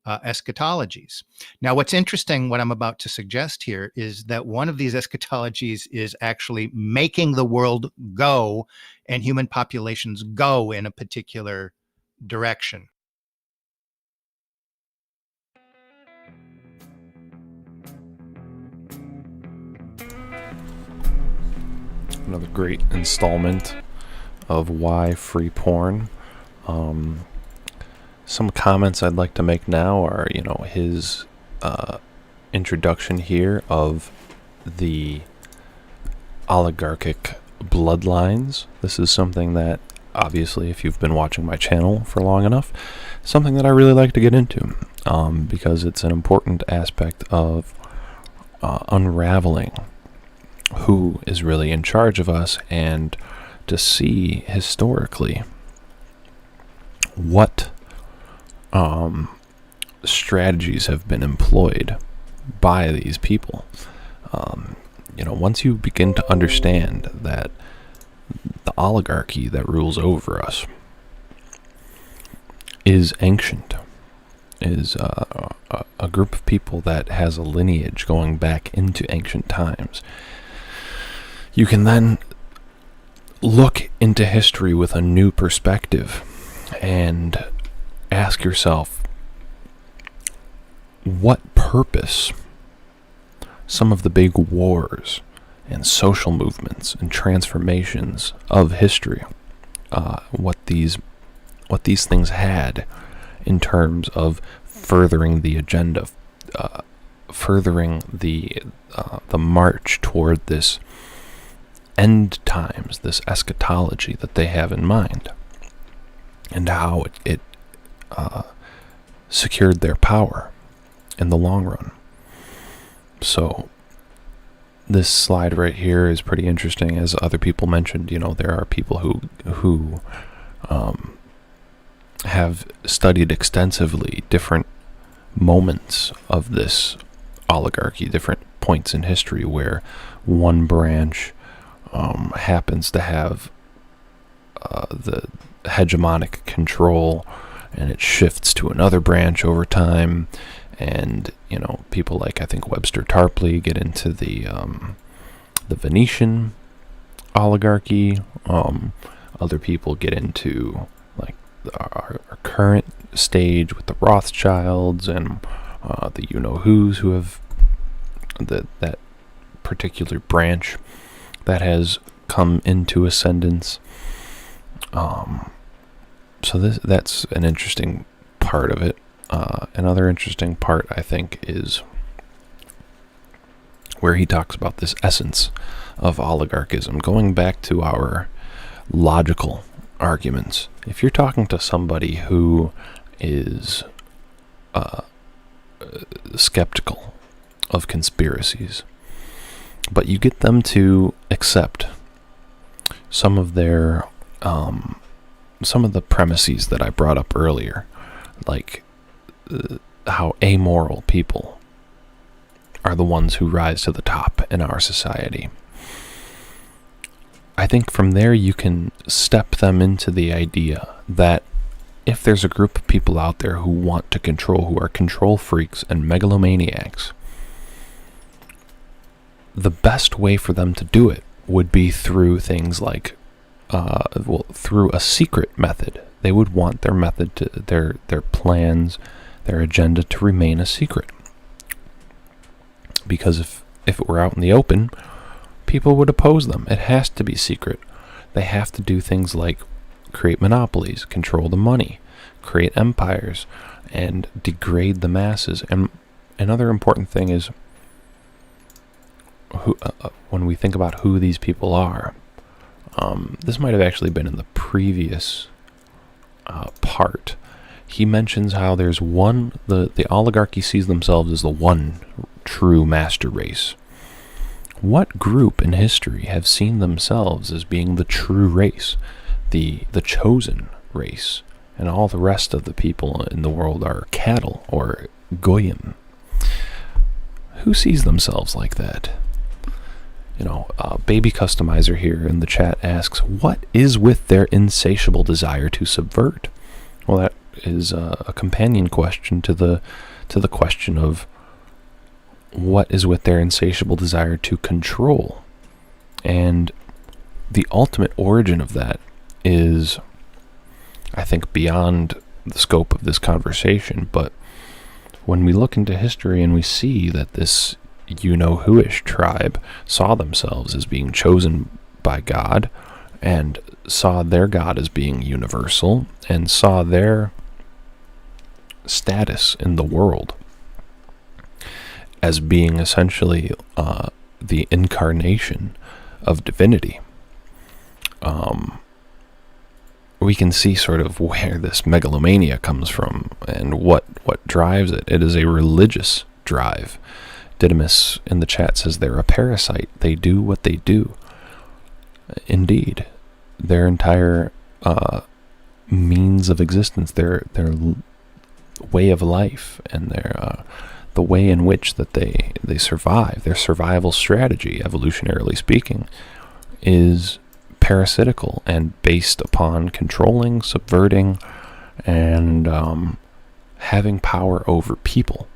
eschatologies. Now, what's interesting, what I'm about to suggest here, is that one of these eschatologies is actually making the world go and human populations go in a particular direction. Another great installment of Why Free Porn. Some comments I'd like to make now are, his introduction here of the oligarchic bloodlines. This is something that, obviously, if you've been watching my channel for long enough, something that I really like to get into, because it's an important aspect of unraveling who is really in charge of us, and to see historically what strategies have been employed by these people. Once you begin to understand that the oligarchy that rules over us is ancient, is a group of people that has a lineage going back into ancient times, you can then look into history with a new perspective and ask yourself what purpose some of the big wars and social movements and transformations of history, what these things had in terms of furthering the agenda, furthering the march toward this end times, this eschatology that they have in mind, and how it secured their power in the long run. So this slide right here is pretty interesting. As other people mentioned, there are people who have studied extensively different moments of this oligarchy, different points in history where one branch happens to have the hegemonic control, and it shifts to another branch over time. And people like, I think, Webster Tarpley get into the Venetian oligarchy. Other people get into like our current stage with the Rothschilds and the you-know-whos who have that particular branch that has come into ascendance. So that's an interesting part of it. Another interesting part, I think, is where he talks about this essence of oligarchism, going back to our logical arguments. If you're talking to somebody who is skeptical of conspiracies, but you get them to accept some of their some of the premises that I brought up earlier, like how amoral people are the ones who rise to the top in our society. I think from there you can step them into the idea that if there's a group of people out there who want to control, who are control freaks and megalomaniacs, the best way for them to do it would be through things like, through a secret method. They would want their method to, their plans, their agenda to remain a secret. Because if it were out in the open, people would oppose them. It has to be secret. They have to do things like create monopolies, control the money, create empires, and degrade the masses. And another important thing is, when we think about who these people are, this might have actually been in the previous part. He mentions how there's the oligarchy sees themselves as the one true master race. What group in history have seen themselves as being the true race, the chosen race, and all the rest of the people in the world are cattle or goyim? Who sees themselves like that? Baby Customizer here in the chat asks, what is with their insatiable desire to subvert? Well, that is a companion question to the question of what is with their insatiable desire to control. And the ultimate origin of that is, I think, beyond the scope of this conversation. But when we look into history and we see that this you-know-who-ish tribe saw themselves as being chosen by God, and saw their God as being universal, and saw their status in the world as being essentially the incarnation of divinity, we can see sort of where this megalomania comes from and what drives it. It is a religious drive. Didymus in the chat says they're a parasite. They do what they do. Indeed. Their entire means of existence, their way of life, and their the way in which that they survive, their survival strategy, evolutionarily speaking, is parasitical and based upon controlling, subverting, and having power over people.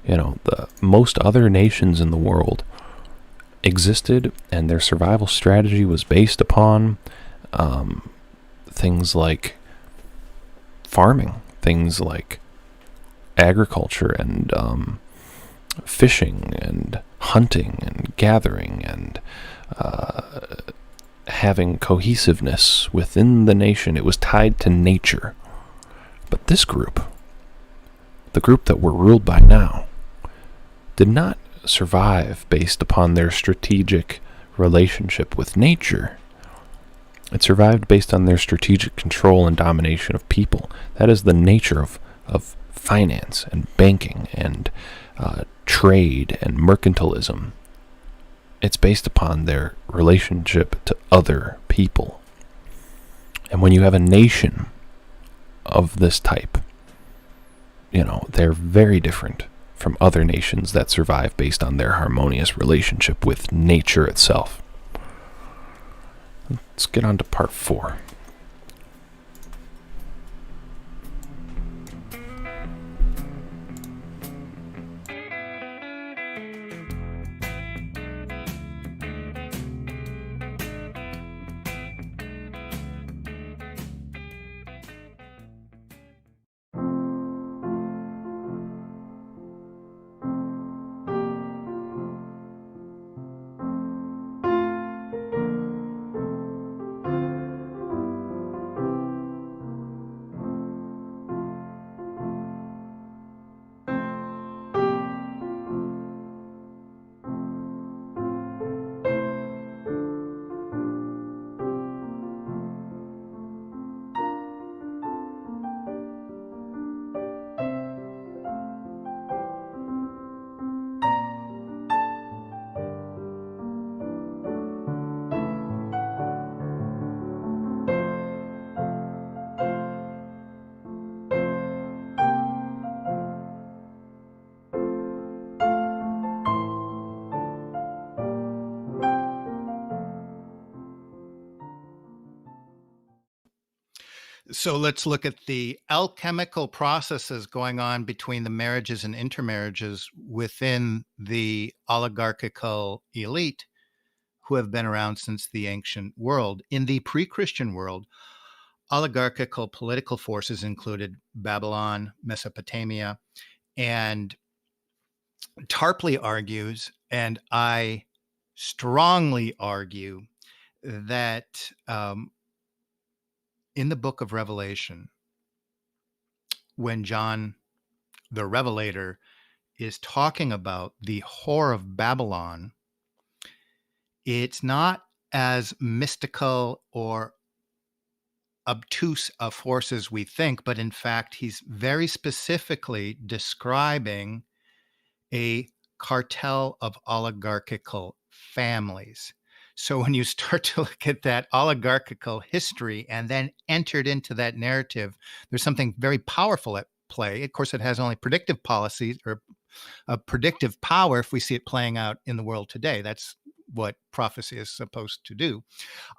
The most other nations in the world existed, and their survival strategy was based upon things like farming, things like agriculture, and fishing, and hunting, and gathering, and having cohesiveness within the nation. It was tied to nature. But this group, the group that we're ruled by now, did not survive based upon their strategic relationship with nature. It survived based on their strategic control and domination of people. That is the nature of finance and banking and trade and mercantilism. It's based upon their relationship to other people. And when you have a nation of this type, they're very different from other nations that survive based on their harmonious relationship with nature itself. Let's get on to part 4. So let's look at the alchemical processes going on between the marriages and intermarriages within the oligarchical elite who have been around since the ancient world. In the pre-Christian world, oligarchical political forces included Babylon, Mesopotamia, and Tarpley argues, and I strongly argue, that in the book of Revelation, when John the Revelator is talking about the whore of Babylon, it's not as mystical or obtuse a force as we think, but in fact, he's very specifically describing a cartel of oligarchical families. So when you start to look at that oligarchical history and then entered into that narrative, there's something very powerful at play. Of course, it has only predictive policies or a predictive power if we see it playing out in the world today. That's what prophecy is supposed to do.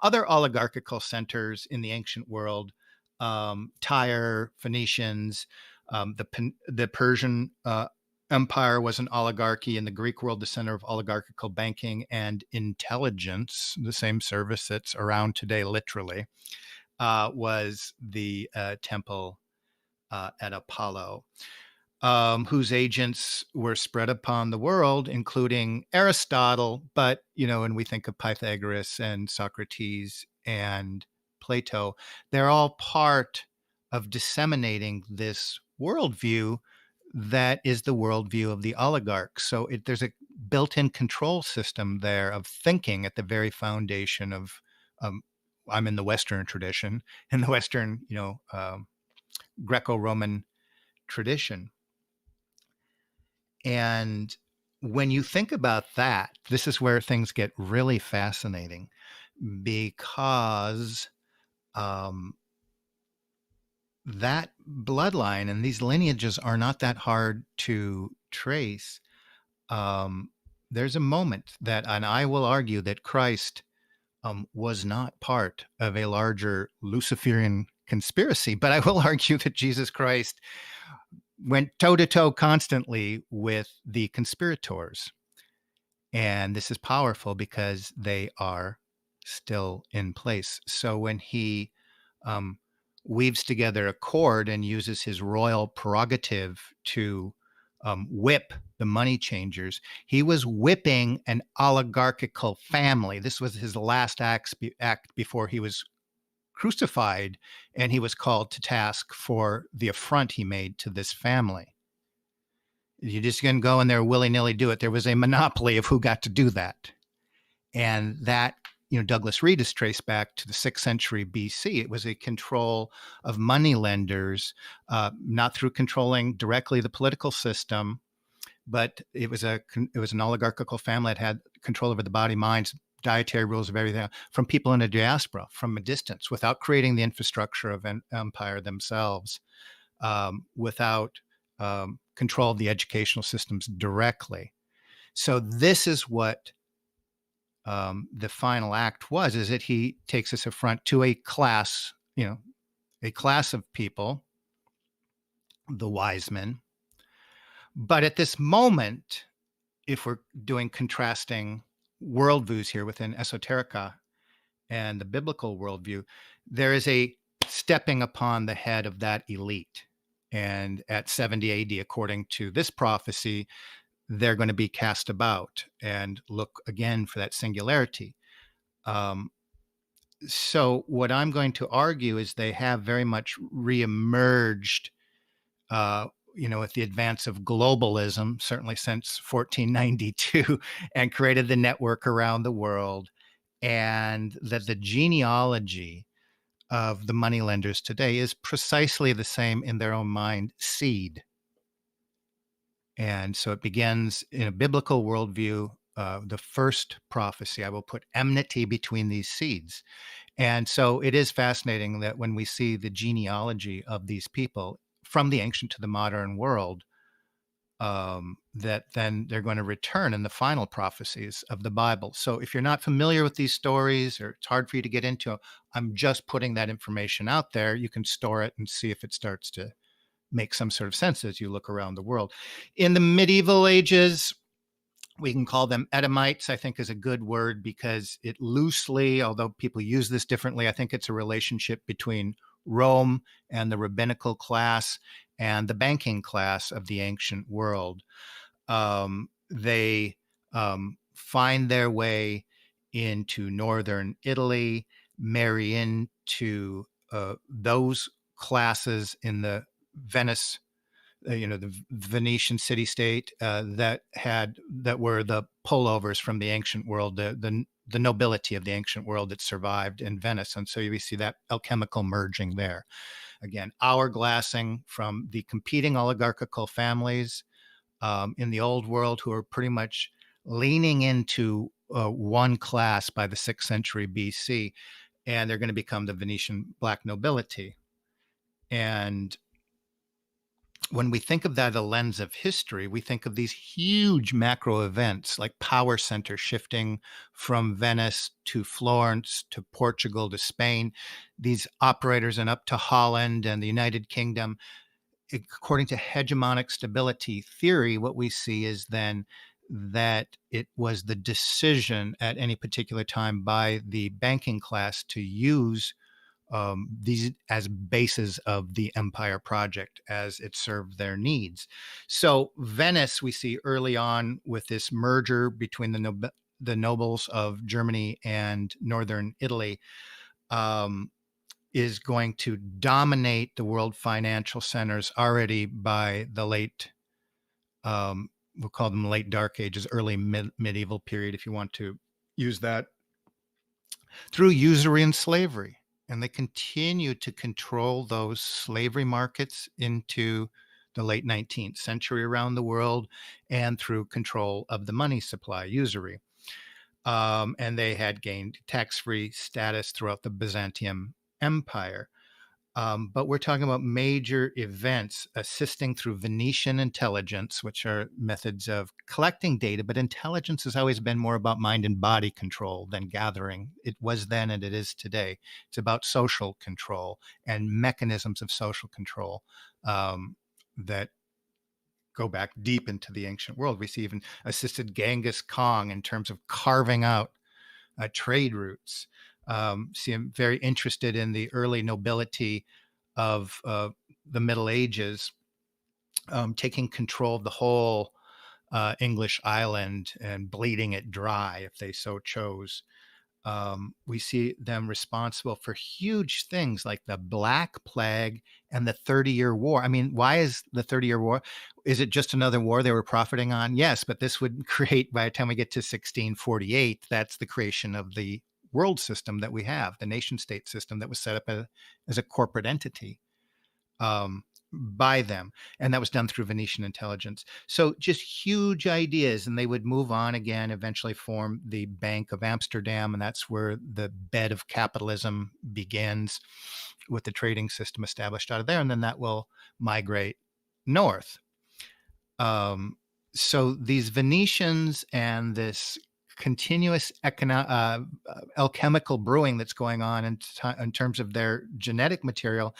Other oligarchical centers in the ancient world, Tyre, Phoenicians, the Persian Empire was an oligarchy. In the Greek world, the center of oligarchical banking and intelligence, the same service that's around today, literally, was the temple at Apollo, whose agents were spread upon the world, including Aristotle. But, when we think of Pythagoras and Socrates and Plato, they're all part of disseminating this worldview that is the worldview of the oligarchs. So there's a built-in control system there of thinking at the very foundation of, I'm in the Western tradition, in the Western, Greco-Roman tradition. And when you think about that, this is where things get really fascinating, because that bloodline and these lineages are not that hard to trace. There's a moment that, and I will argue that Christ was not part of a larger Luciferian conspiracy, but I will argue that Jesus Christ went toe-to-toe constantly with the conspirators. And this is powerful because they are still in place. So when he weaves together a cord and uses his royal prerogative to whip the money changers, he was whipping an oligarchical family. This was his last act before he was crucified, and he was called to task for the affront he made to this family. You just couldn't go in there willy-nilly do it. There was a monopoly of who got to do that. And that, Douglas Reed is traced back to the 6th century BC. It was a control of money lenders, not through controlling directly the political system, but it was an oligarchical family that had control over the body, minds, dietary rules of everything from people in the diaspora from a distance, without creating the infrastructure of an empire themselves, without control of the educational systems directly. So this is what the final act was, is that he takes this affront to a class, a class of people, the wise men. But at this moment, if we're doing contrasting worldviews here within esoterica and the biblical worldview, there is a stepping upon the head of that elite. And at 70 AD, according to this prophecy, they're going to be cast about and look again for that singularity. So what I'm going to argue is they have very much reemerged, with the advance of globalism, certainly since 1492, and created the network around the world, and that the genealogy of the moneylenders today is precisely the same in their own mind, seed. And so it begins in a biblical worldview, the first prophecy, I will put enmity between these seeds. And so it is fascinating that when we see the genealogy of these people from the ancient to the modern world, that then they're going to return in the final prophecies of the Bible. So if you're not familiar with these stories, or it's hard for you to get into, I'm just putting that information out there. You can store it and see if it starts to make some sort of sense as you look around the world. In the medieval ages, we can call them Edomites, I think is a good word, because it loosely, although people use this differently, I think it's a relationship between Rome and the rabbinical class and the banking class of the ancient world. They find their way into northern Italy, marry into those classes in the Venice, the Venetian city-state that were the pullovers from the ancient world, the nobility of the ancient world that survived in Venice. And so we see that alchemical merging there. Again, hourglassing from the competing oligarchical families in the old world, who are pretty much leaning into one class by the 6th century BC, and they're going to become the Venetian black nobility. And when we think of that as a lens of history, we think of these huge macro events like power center shifting from Venice to Florence to Portugal to Spain, these operators and up to Holland and the United Kingdom. According to hegemonic stability theory, what we see is then that it was the decision at any particular time by the banking class to use these as bases of the empire project as it served their needs. So Venice, we see early on with this merger between the nobles of Germany and northern Italy, is going to dominate the world financial centers already by the late, we'll call them late Dark Ages, early medieval period, if you want to use that, through usury and slavery. And they continue to control those slavery markets into the late 19th century around the world, and through control of the money supply, usury. And they had gained tax-free status throughout the Byzantium Empire. But we're talking about major events assisting through Venetian intelligence, which are methods of collecting data, but intelligence has always been more about mind and body control than gathering. It was then and it is today. It's about social control and mechanisms of social control that go back deep into the ancient world. We see even assisted Genghis Khan in terms of carving out trade routes. See, I'm very interested in the early nobility of the Middle Ages, taking control of the whole English island and bleeding it dry if they so chose. We see them responsible for huge things like the Black Plague and the 30-Year War. I mean, why is the 30-Year War? Is it just another war they were profiting on? Yes, but this would create, by the time we get to 1648, that's the creation of the world system that we have, the nation state system that was set up as a corporate entity by them. And that was done through Venetian intelligence. So just huge ideas. And they would move on again, eventually form the Bank of Amsterdam. And that's where the bed of capitalism begins, with the trading system established out of there. And then that will migrate north. So these Venetians and this continuous alchemical brewing that's going on in terms of their genetic material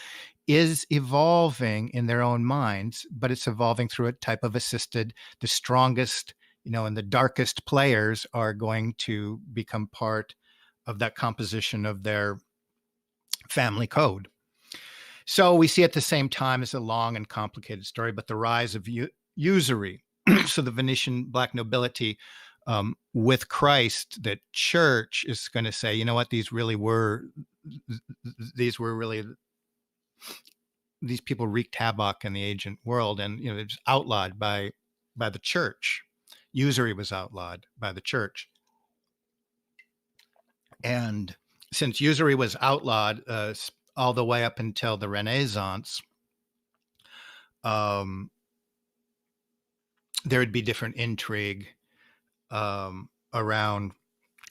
is evolving in their own minds, but it's evolving through a type of assisted. The strongest, and the darkest players are going to become part of that composition of their family code. So we see at the same time, it's a long and complicated story, but the rise of usury. So the Venetian black nobility, with Christ, the church is going to say, you know what, these people wreaked havoc in the ancient world, and it was outlawed by the church. Usury was outlawed by the church, and since usury was outlawed all the way up until the Renaissance, there would be different intrigue around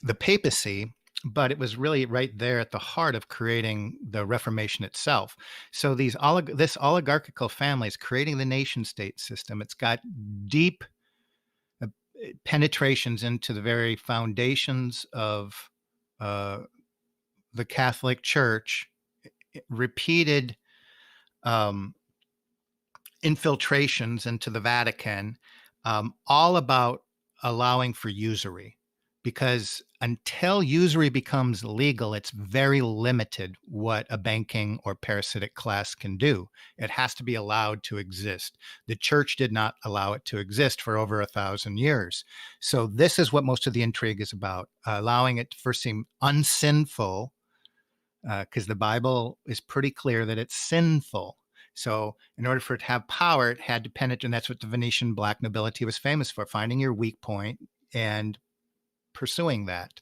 the papacy but it was really right there at the heart of creating the Reformation itself. So this oligarchical family is creating the nation state system. It's got deep penetrations into the very foundations of the Catholic Church, repeated infiltrations into the Vatican, all about allowing for usury. Because until usury becomes legal, it's very limited what a banking or parasitic class can do. It has to be allowed to exist. The church did not allow it to exist for over 1,000 years. So this is what most of the intrigue is about, allowing it to first seem unsinful, because the Bible is pretty clear that it's sinful. So in order for it to have power, it had to penetrate, and that's what the Venetian black nobility was famous for, finding your weak point and pursuing that.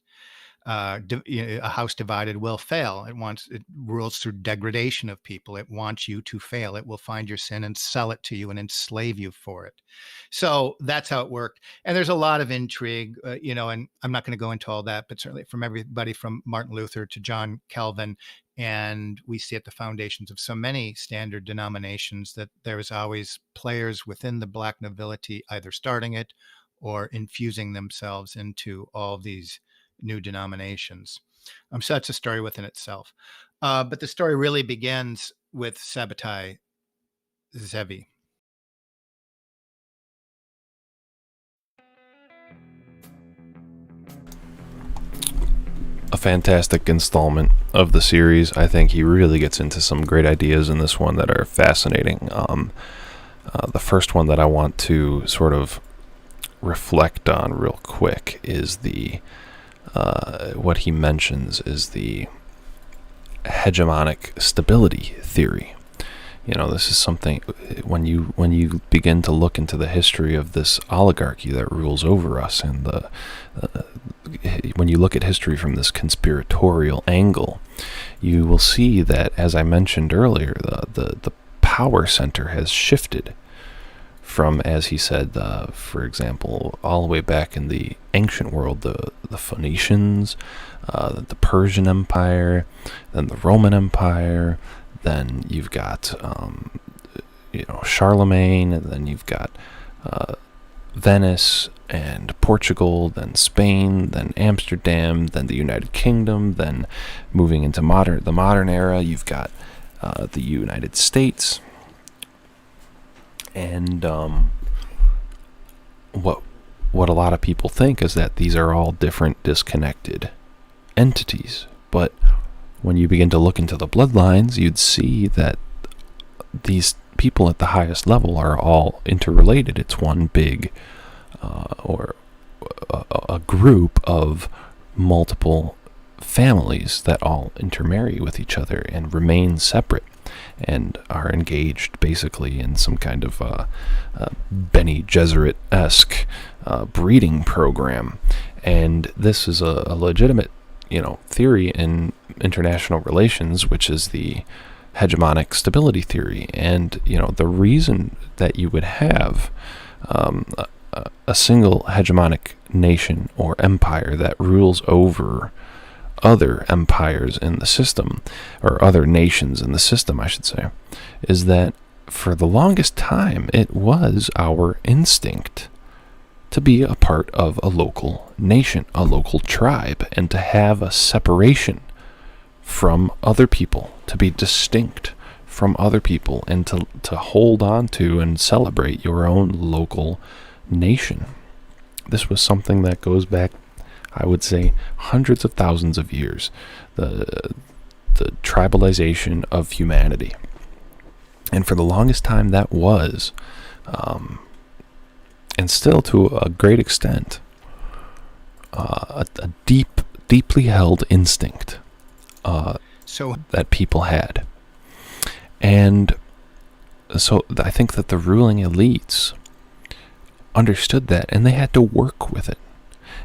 A house divided will fail. It rules through degradation of people. It wants you to fail. It will find your sin and sell it to you and enslave you for it. So that's how it worked. And there's a lot of intrigue, and I'm not going to go into all that, but certainly from everybody from Martin Luther to John Calvin. And we see at the foundations of so many standard denominations that there is always players within the black nobility either starting it or infusing themselves into all these new denominations. So that's a story within itself. But the story really begins with Sabbatai Zevi. A fantastic installment of the series. I think he really gets into some great ideas in this one that are fascinating. The first one that I want to sort of reflect on real quick is what he mentions is the hegemonic stability theory. This is something when you begin to look into the history of this oligarchy that rules over us, and when you look at history from this conspiratorial angle, you will see that, as I mentioned earlier, the power center has shifted from, as he said, for example, all the way back in the ancient world, the Phoenicians, the Persian Empire, then the Roman Empire, then you've got Charlemagne, and then you've got Venice and Portugal, then Spain, then Amsterdam, then the United Kingdom, then moving into the modern era, you've got the United States. And what a lot of people think is that these are all different disconnected entities. But when you begin to look into the bloodlines, you'd see that these people at the highest level are all interrelated. It's one big or a group of multiple families that all intermarry with each other and remain separate, and are engaged basically in some kind of Bene Gesserit-esque breeding program. And this is a legitimate, theory in international relations, which is the hegemonic stability theory. And, the reason that you would have a single hegemonic nation or empire that rules over other empires in the system, or other nations in the system, I should say, is that for the longest time it was our instinct to be a part of a local nation, a local tribe, and to have a separation from other people, to be distinct from other people, and to hold on to and celebrate your own local nation. This was something that goes back, I would say, hundreds of thousands of years, the tribalization of humanity. And for the longest time that was, and still to a great extent, a deeply held instinct that people had. And so I think that the ruling elites understood that, and they had to work with it.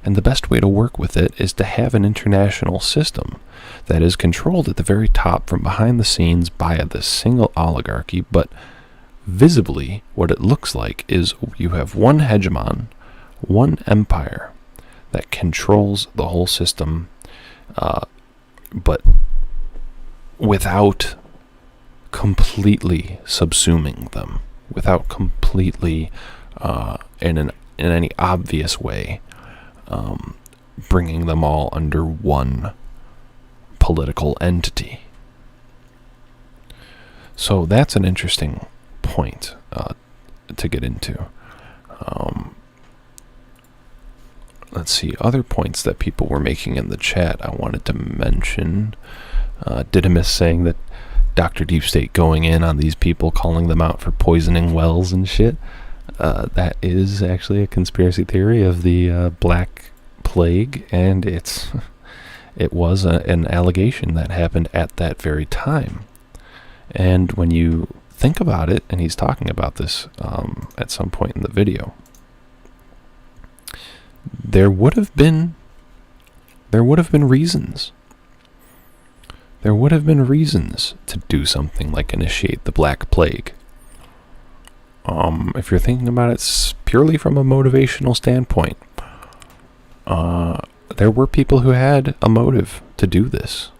And the best way to work with it is to have an international system that is controlled at the very top from behind the scenes by this single oligarchy. But visibly, what it looks like is you have one hegemon, one empire that controls the whole system but without completely subsuming them, without completely, in any obvious way, bringing them all under one political entity. So that's an interesting point to get into. Let's see, other points that people were making in the chat I wanted to mention. Didymus saying that Dr. Deep State going in on these people, calling them out for poisoning wells and shit. That is actually a conspiracy theory of the Black Plague, and it was an allegation that happened at that very time. And when you think about it, and he's talking about this at some point in the video, there would have been reasons. There would have been reasons to do something like initiate the Black Plague. If you're thinking about it purely from a motivational standpoint, there were people who had a motive to do this.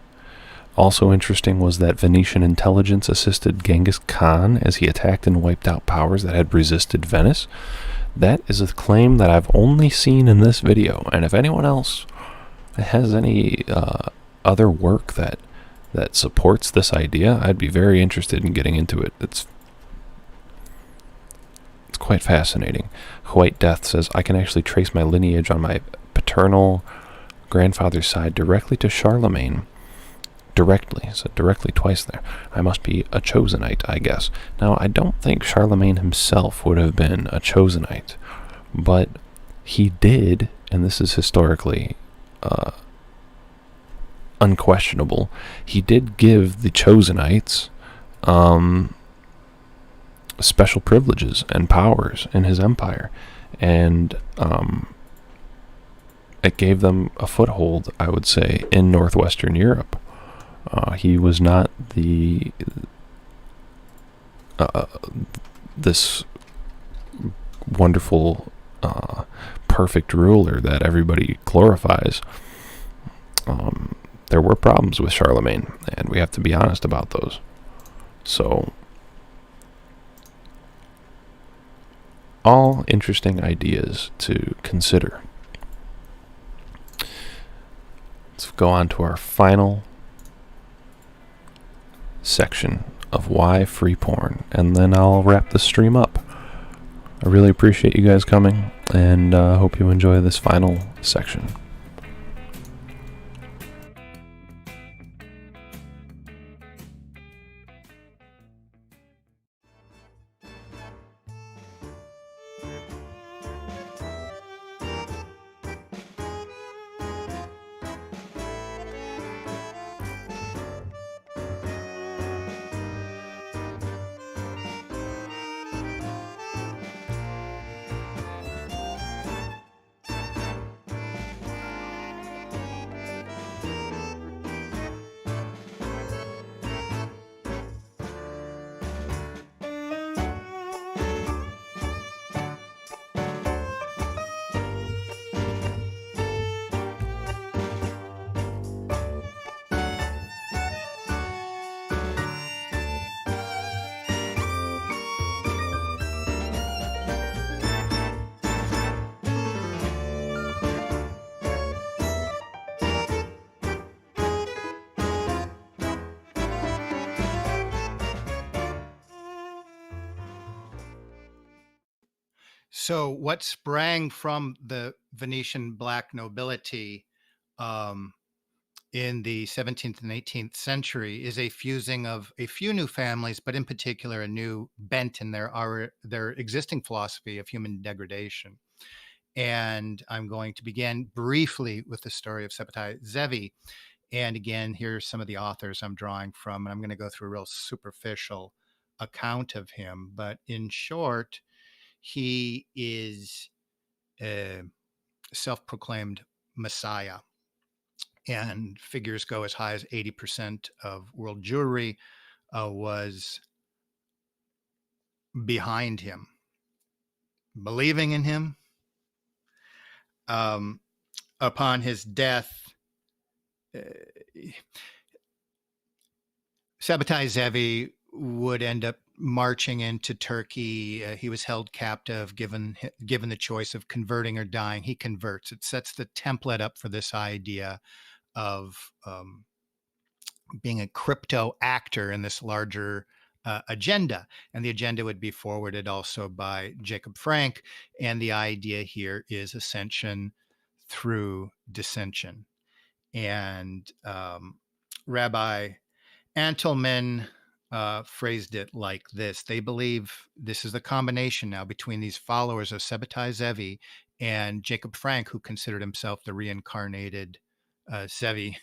Also interesting was that Venetian intelligence assisted Genghis Khan as he attacked and wiped out powers that had resisted Venice. That is a claim that I've only seen in this video, and if anyone else has any other work that supports this idea, I'd be very interested in getting into it. It's quite fascinating. White Death says, I can actually trace my lineage on my paternal grandfather's side directly to Charlemagne. Directly, so directly twice there. I must be a Chosenite, I guess. Now, I don't think Charlemagne himself would have been a Chosenite, but he did, and this is historically unquestionable, he did give the Chosenites special privileges and powers in his empire, and it gave them a foothold, I would say, in northwestern Europe. He was not this wonderful, perfect ruler that everybody glorifies. There were problems with Charlemagne, and we have to be honest about those. So, all interesting ideas to consider. Let's go on to our final section of why free porn, and then I'll wrap the stream up. I really appreciate you guys coming, and hope you enjoy this final section. So what sprang from the Venetian black nobility in the 17th and 18th century is a fusing of a few new families, but in particular a new bent in their existing philosophy of human degradation. And I'm going to begin briefly with the story of Sabbatai Zevi. And again, here's some of the authors I'm drawing from, and I'm going to go through a real superficial account of him. But in short, he is a self-proclaimed messiah, and figures go as high as 80% of world Jewry was behind him, believing in him. Upon his death, Sabbatai Zevi would end up marching into Turkey. He was held captive, given the choice of converting or dying. He converts. It sets the template up for this idea of being a crypto actor in this larger agenda. And the agenda would be forwarded also by Jacob Frank. And the idea here is ascension through dissension. And Rabbi Antelman phrased it like this. They believe this is the combination now between these followers of Sabbatai Zevi and Jacob Frank, who considered himself the reincarnated Zevi.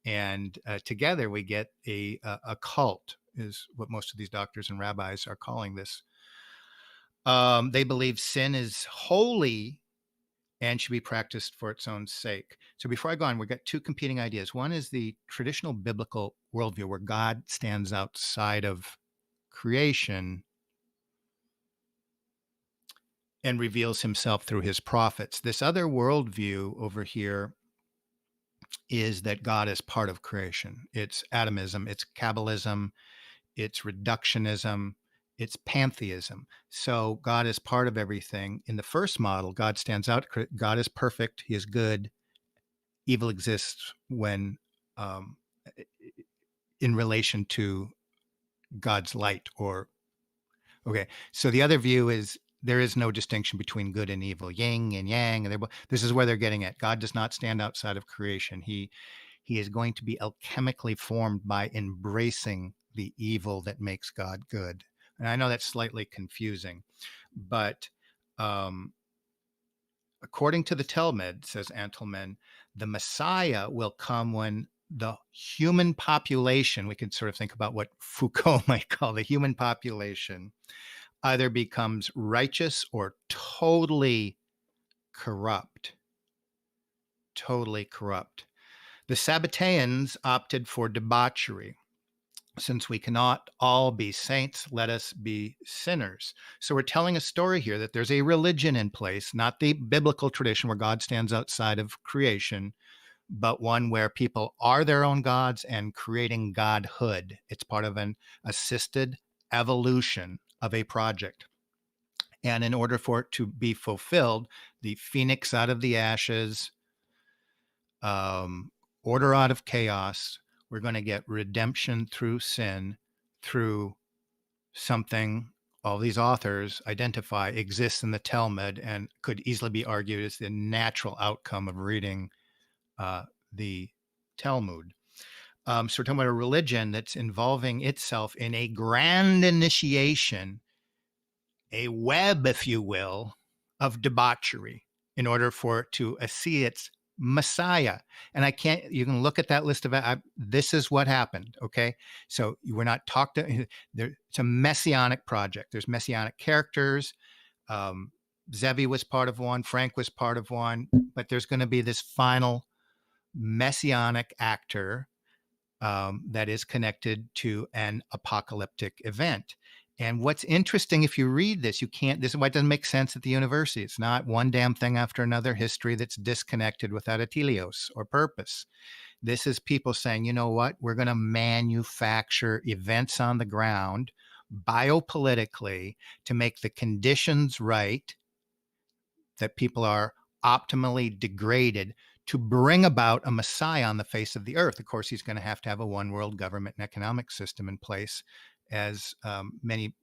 And together we get a cult, is what most of these doctors and rabbis are calling this. They believe sin is holy and should be practiced for its own sake. So before I go on, we've got two competing ideas. One is the traditional biblical worldview where God stands outside of creation and reveals himself through his prophets. This other worldview over here is that God is part of creation. It's atomism, it's Kabbalism, it's reductionism, it's pantheism. So God is part of everything. In the first model, God stands out. God is perfect. He is good. Evil exists when in relation to God's light. Okay. So the other view is there is no distinction between good and evil, yin and yang. And this is where they're getting at. God does not stand outside of creation. He is going to be alchemically formed by embracing the evil that makes God good. And I know that's slightly confusing, but according to the Talmud, says Antelman, the Messiah will come when the human population, we could sort of think about what Foucault might call the human population, either becomes righteous or totally corrupt. Totally corrupt. The Sabbateans opted for debauchery. Since we cannot all be saints, let us be sinners. So we're telling a story here that there's a religion in place, not the biblical tradition where God stands outside of creation, but one where people are their own gods and creating godhood. It's part of an assisted evolution of a project. And in order for it to be fulfilled, the phoenix out of the ashes, order out of chaos, we're going to get redemption through sin, through something all these authors identify exists in the Talmud and could easily be argued as the natural outcome of reading the Talmud. So we're talking about a religion that's involving itself in a grand initiation, a web, if you will, of debauchery in order for it to see its Messiah. And you can look at that list of, this is what happened. Okay. So we're not it's a messianic project. There's messianic characters. Zevi was part of one. Frank was part of one, but there's going to be this final messianic actor that is connected to an apocalyptic event. And what's interesting, if you read this, this is why it doesn't make sense at the university. It's not one damn thing after another history that's disconnected without a teleos or purpose. This is people saying, you know what, we're going to manufacture events on the ground biopolitically to make the conditions right that people are optimally degraded to bring about a Messiah on the face of the earth. Of course, he's going to have a one world government and economic system in place, as many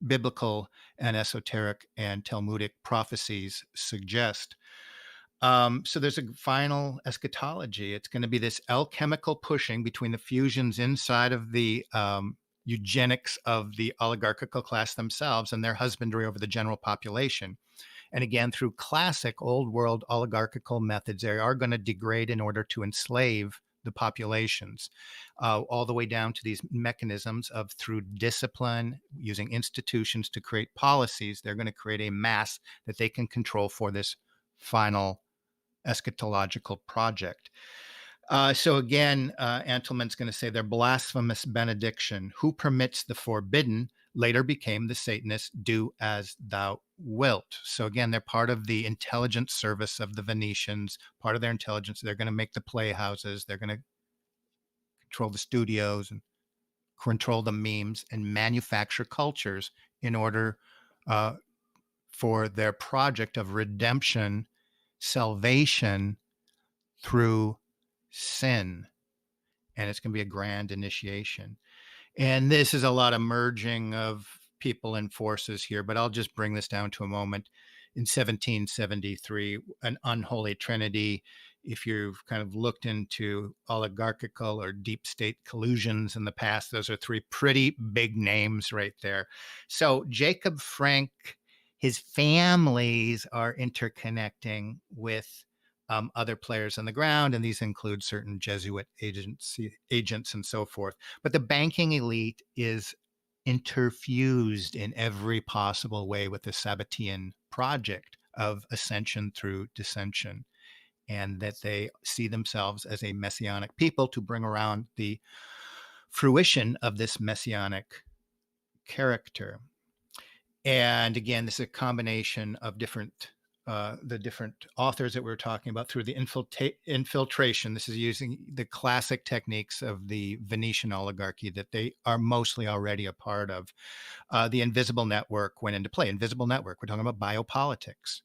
biblical and esoteric and Talmudic prophecies suggest. So there's a final eschatology. It's going to be this alchemical pushing between the fusions inside of the eugenics of the oligarchical class themselves and their husbandry over the general population. And again, through classic old world oligarchical methods, they are going to degrade in order to enslave the populations, all the way down to these mechanisms of through discipline, using institutions to create policies. They're going to create a mass that they can control for this final eschatological project. So again, Antelman's going to say their blasphemous benediction, who permits the forbidden, later became the Satanist, do as thou wilt. So again, they're part of the intelligence service of the Venetians. Part of their intelligence, they're going to make the playhouses. They're going to control the studios and control the memes and manufacture cultures in order for their project of redemption, salvation through sin. And it's going to be a grand initiation. And this is a lot of merging of people and forces here, but I'll just bring this down to a moment. In 1773, an unholy trinity. If you've kind of looked into oligarchical or deep state collusions in the past, those are three pretty big names right there. So Jacob Frank, his families are interconnecting with other players on the ground, and these include certain Jesuit agents and so forth. But the banking elite is interfused in every possible way with the Sabbatean project of ascension through dissension, and that they see themselves as a messianic people to bring around the fruition of this messianic character. And again, this is a combination of the different authors that we were talking about through the infiltration. This is using the classic techniques of the Venetian oligarchy that they are mostly already a part of. The invisible network went into play. Invisible network, we're talking about biopolitics,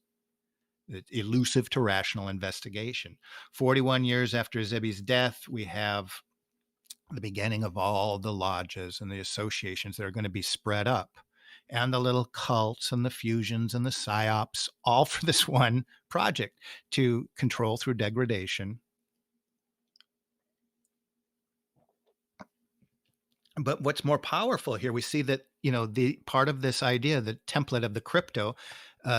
elusive to rational investigation. 41 years after Zebi's death, we have the beginning of all the lodges and the associations that are going to be spread up, and the little cults and the fusions and the psyops, all for this one project to control through degradation. But what's more powerful here, we see that, the part of this idea, the template of the crypto,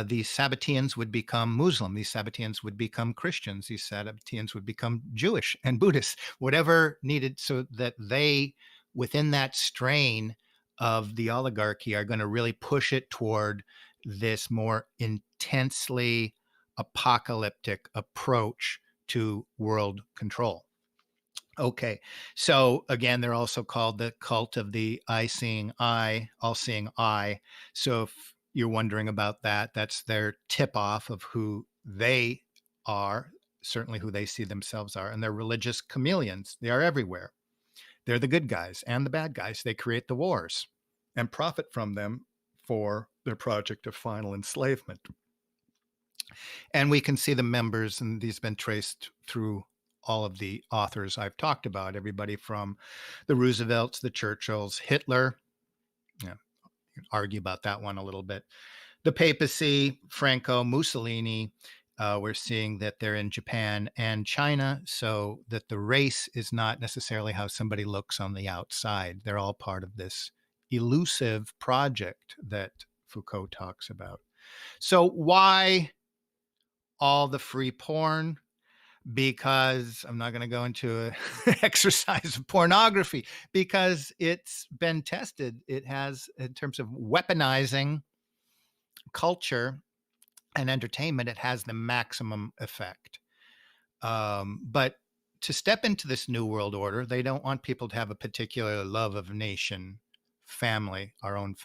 these Sabbateans would become Muslim, these Sabbateans would become Christians, these Sabbateans would become Jewish and Buddhist, whatever needed, so that they, within that strain of the oligarchy, are going to really push it toward this more intensely apocalyptic approach to world control. Okay, so again, they're also called the cult of the eye-seeing eye, all-seeing eye. So if you're wondering about that, that's their tip-off of who they are, certainly who they see themselves are, and they're religious chameleons. They are everywhere. They're the good guys and the bad guys. They create the wars and profit from them for their project of final enslavement. And we can see the members, and these have been traced through all of the authors I've talked about, everybody from the Roosevelts, the Churchills, Hitler. Yeah, you can argue about that one a little bit. The papacy, Franco, Mussolini. We're seeing that they're in Japan and China, so that the race is not necessarily how somebody looks on the outside. They're all part of this elusive project that Foucault talks about. So why all the free porn? Because I'm not going to go into an exercise of pornography, because it's been tested. It has, in terms of weaponizing culture and entertainment, it has the maximum effect. But to step into this new world order, they don't want people to have a particular love of nation, family, our own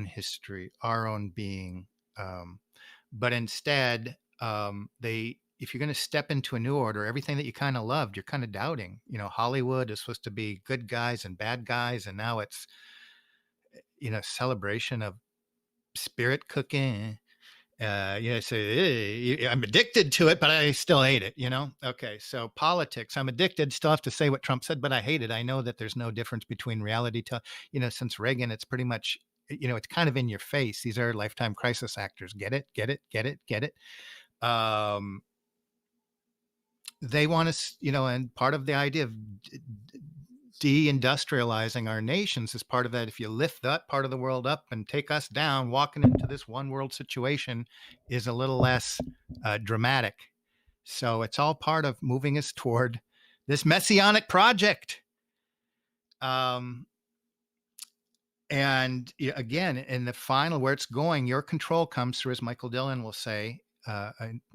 history, our own being. But instead, if you're going to step into a new order, everything that you kind of loved, you're kind of doubting. Hollywood is supposed to be good guys and bad guys, and now it's, celebration of spirit cooking. Say, I'm addicted to it, but I still hate it, Okay, so politics, I'm addicted, still have to say what Trump said, but I hate it. I know that there's no difference between reality since Reagan, it's pretty much, it's kind of in your face. These are lifetime crisis actors. Get it. They want us, and part of the idea of deindustrializing our nations is part of that. If you lift that part of the world up and take us down, walking into this one world situation is a little less dramatic. So it's all part of moving us toward this messianic project. And again, in the final, where it's going, your control comes through, as Michael Dillon will say,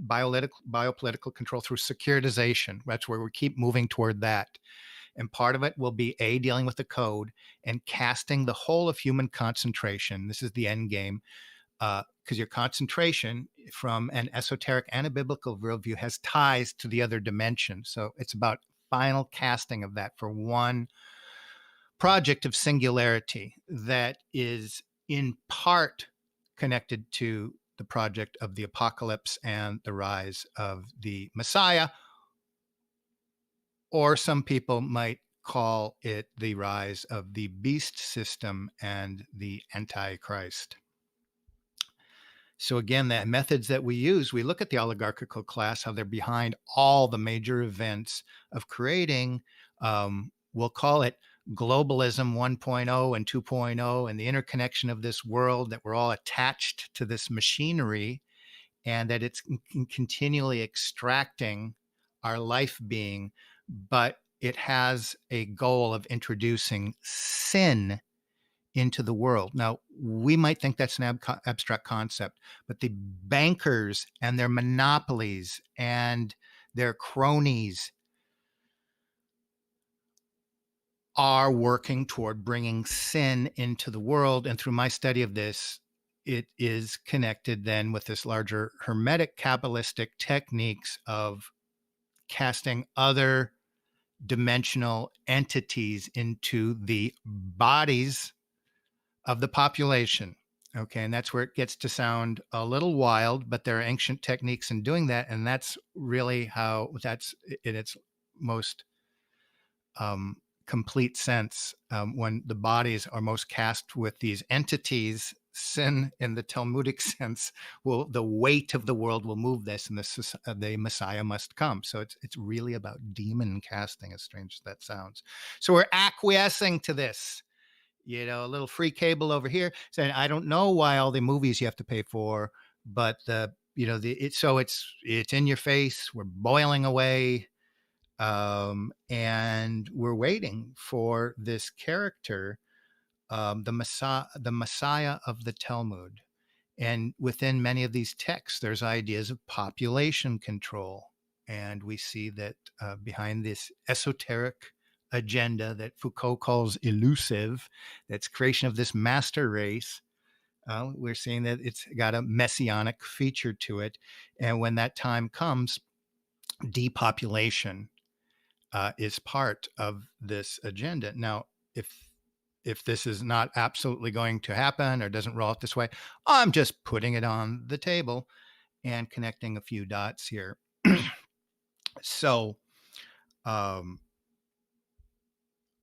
biopolitical control through securitization. That's where we keep moving toward that. And part of it will be dealing with the code and casting the whole of human concentration. This is the end game because your concentration from an esoteric and a biblical worldview has ties to the other dimension. So it's about final casting of that for one project of singularity that is in part connected to the project of the apocalypse and the rise of the Messiah, or some people might call it the rise of the beast system and the Antichrist. So again, the methods that we use, we look at the oligarchical class, how they're behind all the major events of creating, we'll call it globalism 1.0 and 2.0, and the interconnection of this world, that we're all attached to this machinery, and that it's continually extracting our life being, but it has a goal of introducing sin into the world. Now, we might think that's an abstract concept, but the bankers and their monopolies and their cronies are working toward bringing sin into the world. And through my study of this, it is connected then with this larger Hermetic Kabbalistic techniques of casting other dimensional entities into the bodies of the population. Okay, and that's where it gets to sound a little wild, but there are ancient techniques in doing that, and that's really how that's in its most complete sense, when the bodies are most cast with these entities. Sin, in the Talmudic sense, the weight of the world will move this, and the Messiah must come. So it's really about demon casting, as strange as that sounds. So we're acquiescing to this. A little free cable over here saying, I don't know why all the movies you have to pay for, but it's in your face. We're boiling away. And we're waiting for this character, the Messiah of the Talmud. And within many of these texts, there's ideas of population control. And we see that behind this esoteric agenda that Foucault calls elusive, that's creation of this master race, we're seeing that it's got a messianic feature to it. And when that time comes, depopulation is part of this agenda. Now, if this is not absolutely going to happen or doesn't roll out this way, I'm just putting it on the table and connecting a few dots here. So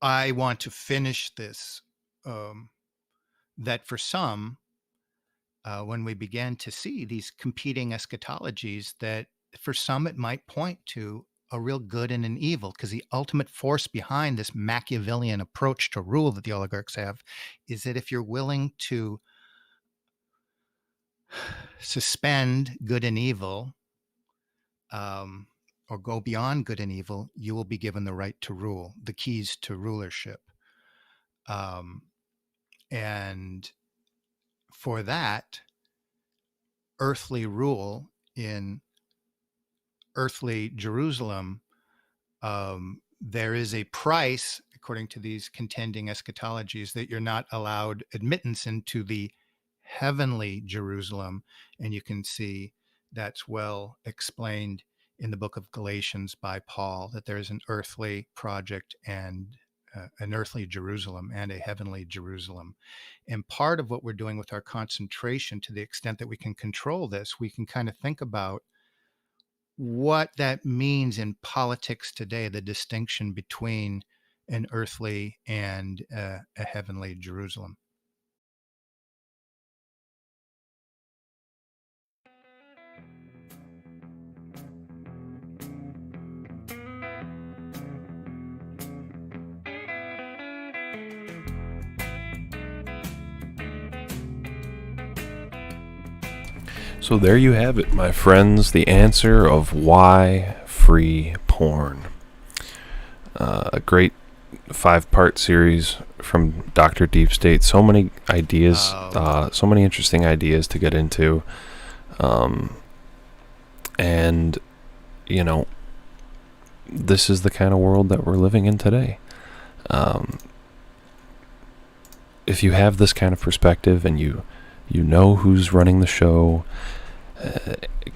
I want to finish this, that for some, when we began to see these competing eschatologies, that for some it might point to a real good and an evil, because the ultimate force behind this Machiavellian approach to rule that the oligarchs have is that if you're willing to suspend good and evil, or go beyond good and evil, you will be given the right to rule, the keys to rulership. And for that, earthly rule in earthly Jerusalem, there is a price, according to these contending eschatologies, that you're not allowed admittance into the heavenly Jerusalem. And you can see that's well explained in the book of Galatians by Paul, that there is an earthly project and an earthly Jerusalem and a heavenly Jerusalem. And part of what we're doing with our concentration, to the extent that we can control this, we can kind of think about what that means in politics today, the distinction between an earthly and a heavenly Jerusalem. So there you have it, my friends, the answer of why free porn. A great 5-part series from Dr. Deep State. So many ideas, so many interesting ideas to get into. And, this is the kind of world that we're living in today. If you have this kind of perspective and you You know who's running the show.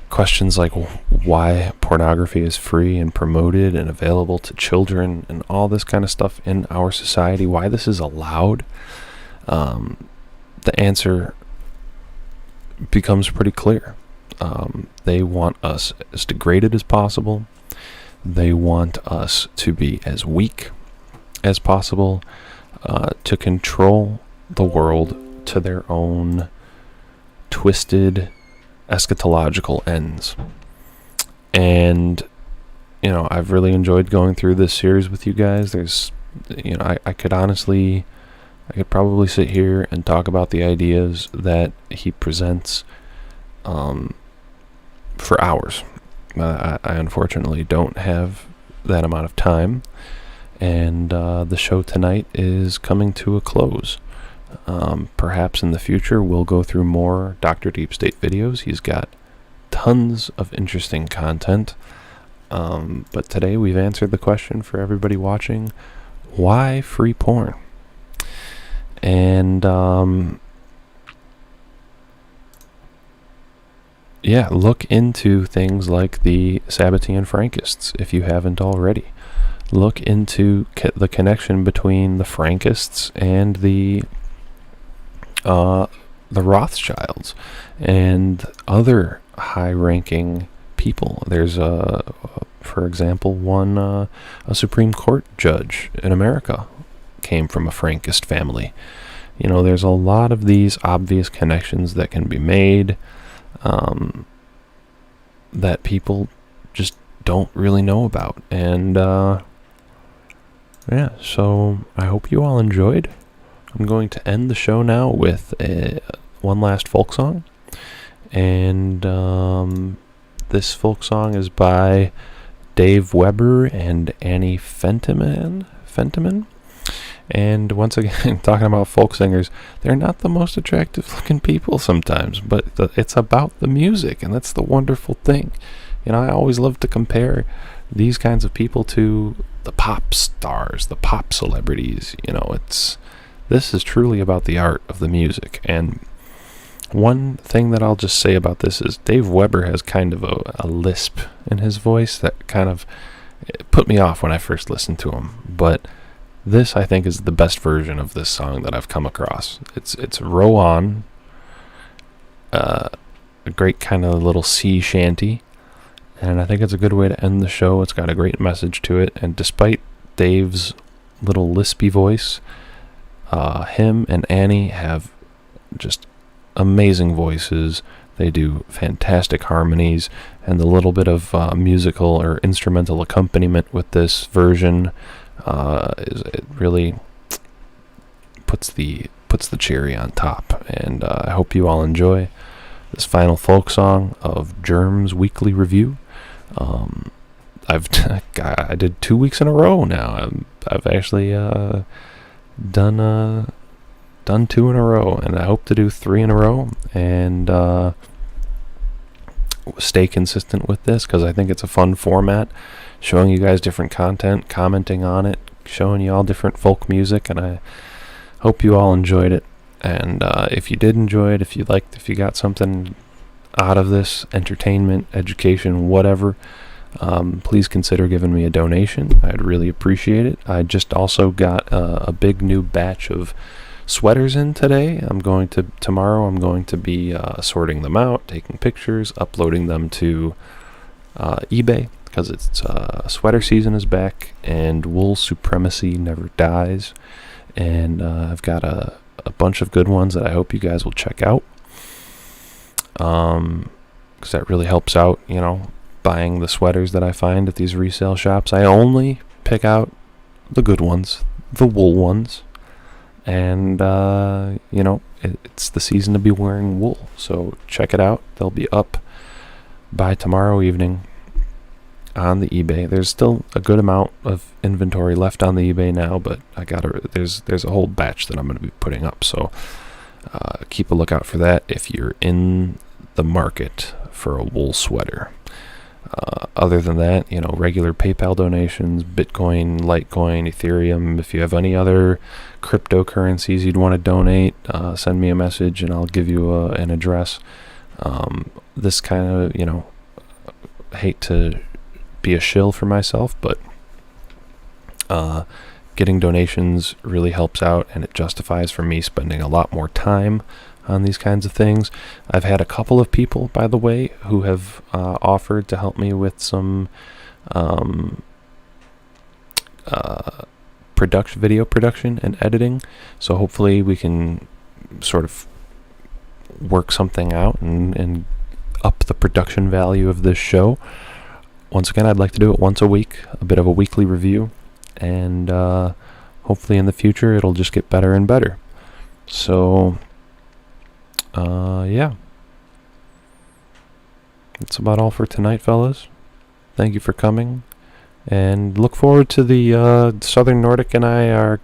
Questions like why pornography is free and promoted and available to children and all this kind of stuff in our society, why this is allowed, the answer becomes pretty clear. They want us as degraded as possible. They want us to be as weak as possible, to control the world to their own twisted eschatological ends. And I've really enjoyed going through this series with you guys. There's I could probably sit here and talk about the ideas that he presents for hours. I unfortunately don't have that amount of time, and the show tonight is coming to a close. Perhaps in the future we'll go through more Dr. Deep State videos. He's got tons of interesting content, but today we've answered the question for everybody watching: why free porn? And look into things like the Sabbatean Frankists if you haven't already. Look into the connection between the Frankists and the Rothschilds and other high-ranking people. There's for example, a Supreme Court judge in America came from a Frankist family. There's a lot of these obvious connections that can be made, that people just don't really know about. And so I hope you all enjoyed. I'm going to end the show now with one last folk song. And this folk song is by Dave Weber and Annie Fentiman. And once again, talking about folk singers, they're not the most attractive looking people sometimes, but it's about the music, and that's the wonderful thing. I always love to compare these kinds of people to the pop stars, the pop celebrities. This is truly about the art of the music. And one thing that I'll just say about this is Dave Weber has kind of a lisp in his voice that kind of put me off when I first listened to him. But this, I think, is the best version of this song that I've come across. It's row on, a great kind of little sea shanty, and I think it's a good way to end the show. It's got a great message to it, and despite Dave's little lispy voice, him and Annie have just amazing voices. They do fantastic harmonies, and the little bit of musical or instrumental accompaniment with this version it really puts the cherry on top. And I hope you all enjoy this final folk song of Germ's weekly review. I did 2 weeks in a row now. I've actually done 2 in a row, and I hope to do 3 in a row, and stay consistent with this, because I think it's a fun format, showing you guys different content, commenting on it, showing you all different folk music, and I hope you all enjoyed it. And if you did enjoy it, if you got something out of this, entertainment, education, whatever, please consider giving me a donation. I'd really appreciate it. I just also got a big new batch of sweaters in today. Tomorrow I'm going to be sorting them out, taking pictures, uploading them to eBay, because it's sweater season is back and wool supremacy never dies. And I've got a bunch of good ones that I hope you guys will check out, because that really helps out, buying the sweaters that I find at these resale shops. I only pick out the good ones, the wool ones, and it's the season to be wearing wool, so check it out. They'll be up by tomorrow evening on the eBay. There's still a good amount of inventory left on the eBay now, but there's a whole batch that I'm going to be putting up, so keep a lookout for that if you're in the market for a wool sweater. Other than that, regular PayPal donations, Bitcoin, Litecoin, Ethereum. If you have any other cryptocurrencies you'd want to donate, send me a message and I'll give you an address. This kind of, hate to be a shill for myself, but getting donations really helps out, and it justifies for me spending a lot more time on these kinds of things. I've had a couple of people, by the way, who have offered to help me with some video production and editing. So hopefully we can sort of work something out and up the production value of this show. Once again, I'd like to do it once a week, a bit of a weekly review, and hopefully in the future it'll just get better and better. So yeah, that's about all for tonight, fellas. Thank you for coming, and look forward to the Southern Nordic and I are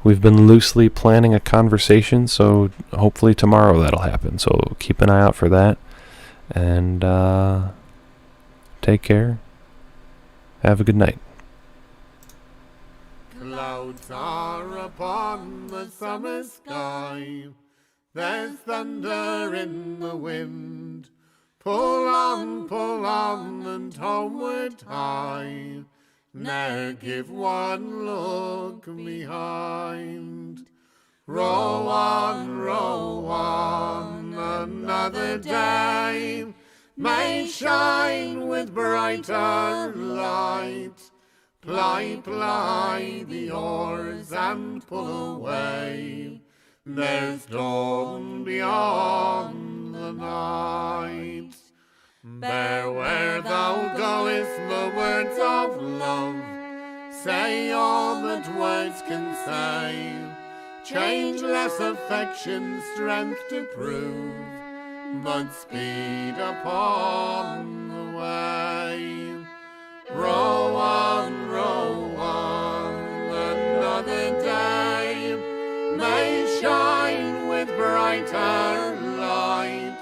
we've been loosely planning a conversation, so hopefully tomorrow that'll happen. So keep an eye out for that, and take care. Have a good night. Clouds are upon the summer sky, there's thunder in the wind. Pull on, and homeward hie, ne'er give one look behind. Row on, another day may shine with brighter light. Ply the oars and pull away, there's dawn beyond the night. Bear where thou goest the words of love, say all that words can say. Changeless affection, strength to prove, but speed upon the way. Row on, another day may shine with brighter light.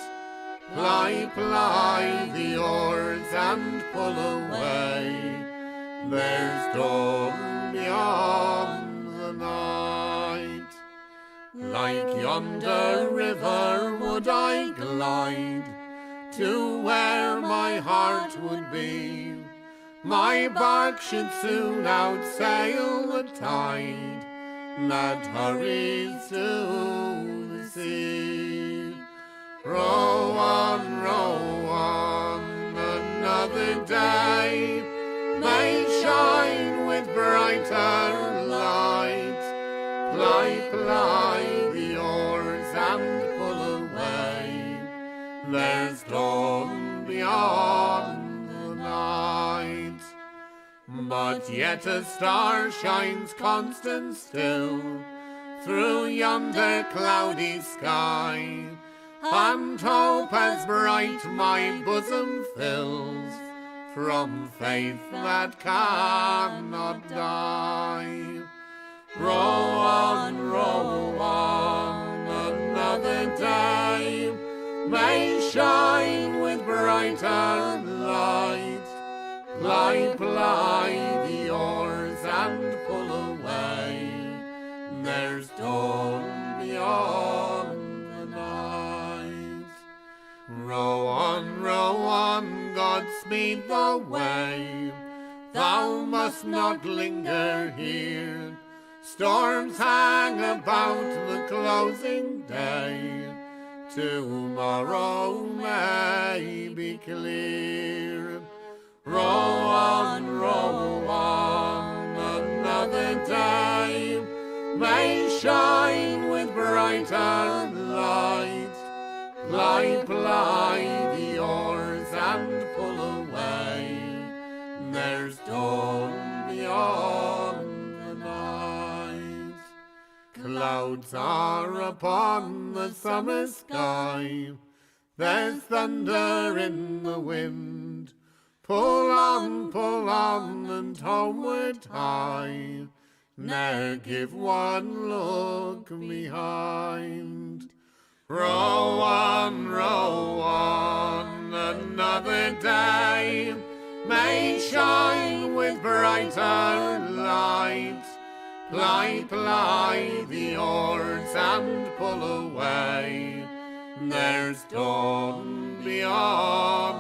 Ply the oars and pull away, there's dawn beyond the night. Like yonder river would I glide to where my heart would be. My bark should soon outsail the tide that hurries to the sea. Row on, another day may shine with brighter light. Ply the oars and pull away, there's dawn beyond the night. But yet a star shines constant still through yonder cloudy sky, and hope as bright my bosom fills from faith that cannot die. Row on, another day may shine with brighter light. Ply the oars and pull away, there's dawn beyond the night. Row on, God speed the way, thou must not linger here. Storms hang about the closing day, tomorrow may be clear. Row on, another day may shine with brighter light. Ply the oars and pull away, there's dawn beyond the night. Clouds are upon the summer sky, there's thunder in the wind. Pull on, and homeward hie, ne'er give one look behind. Row on, another day may shine with brighter light. Ply the oars and pull away. There's dawn beyond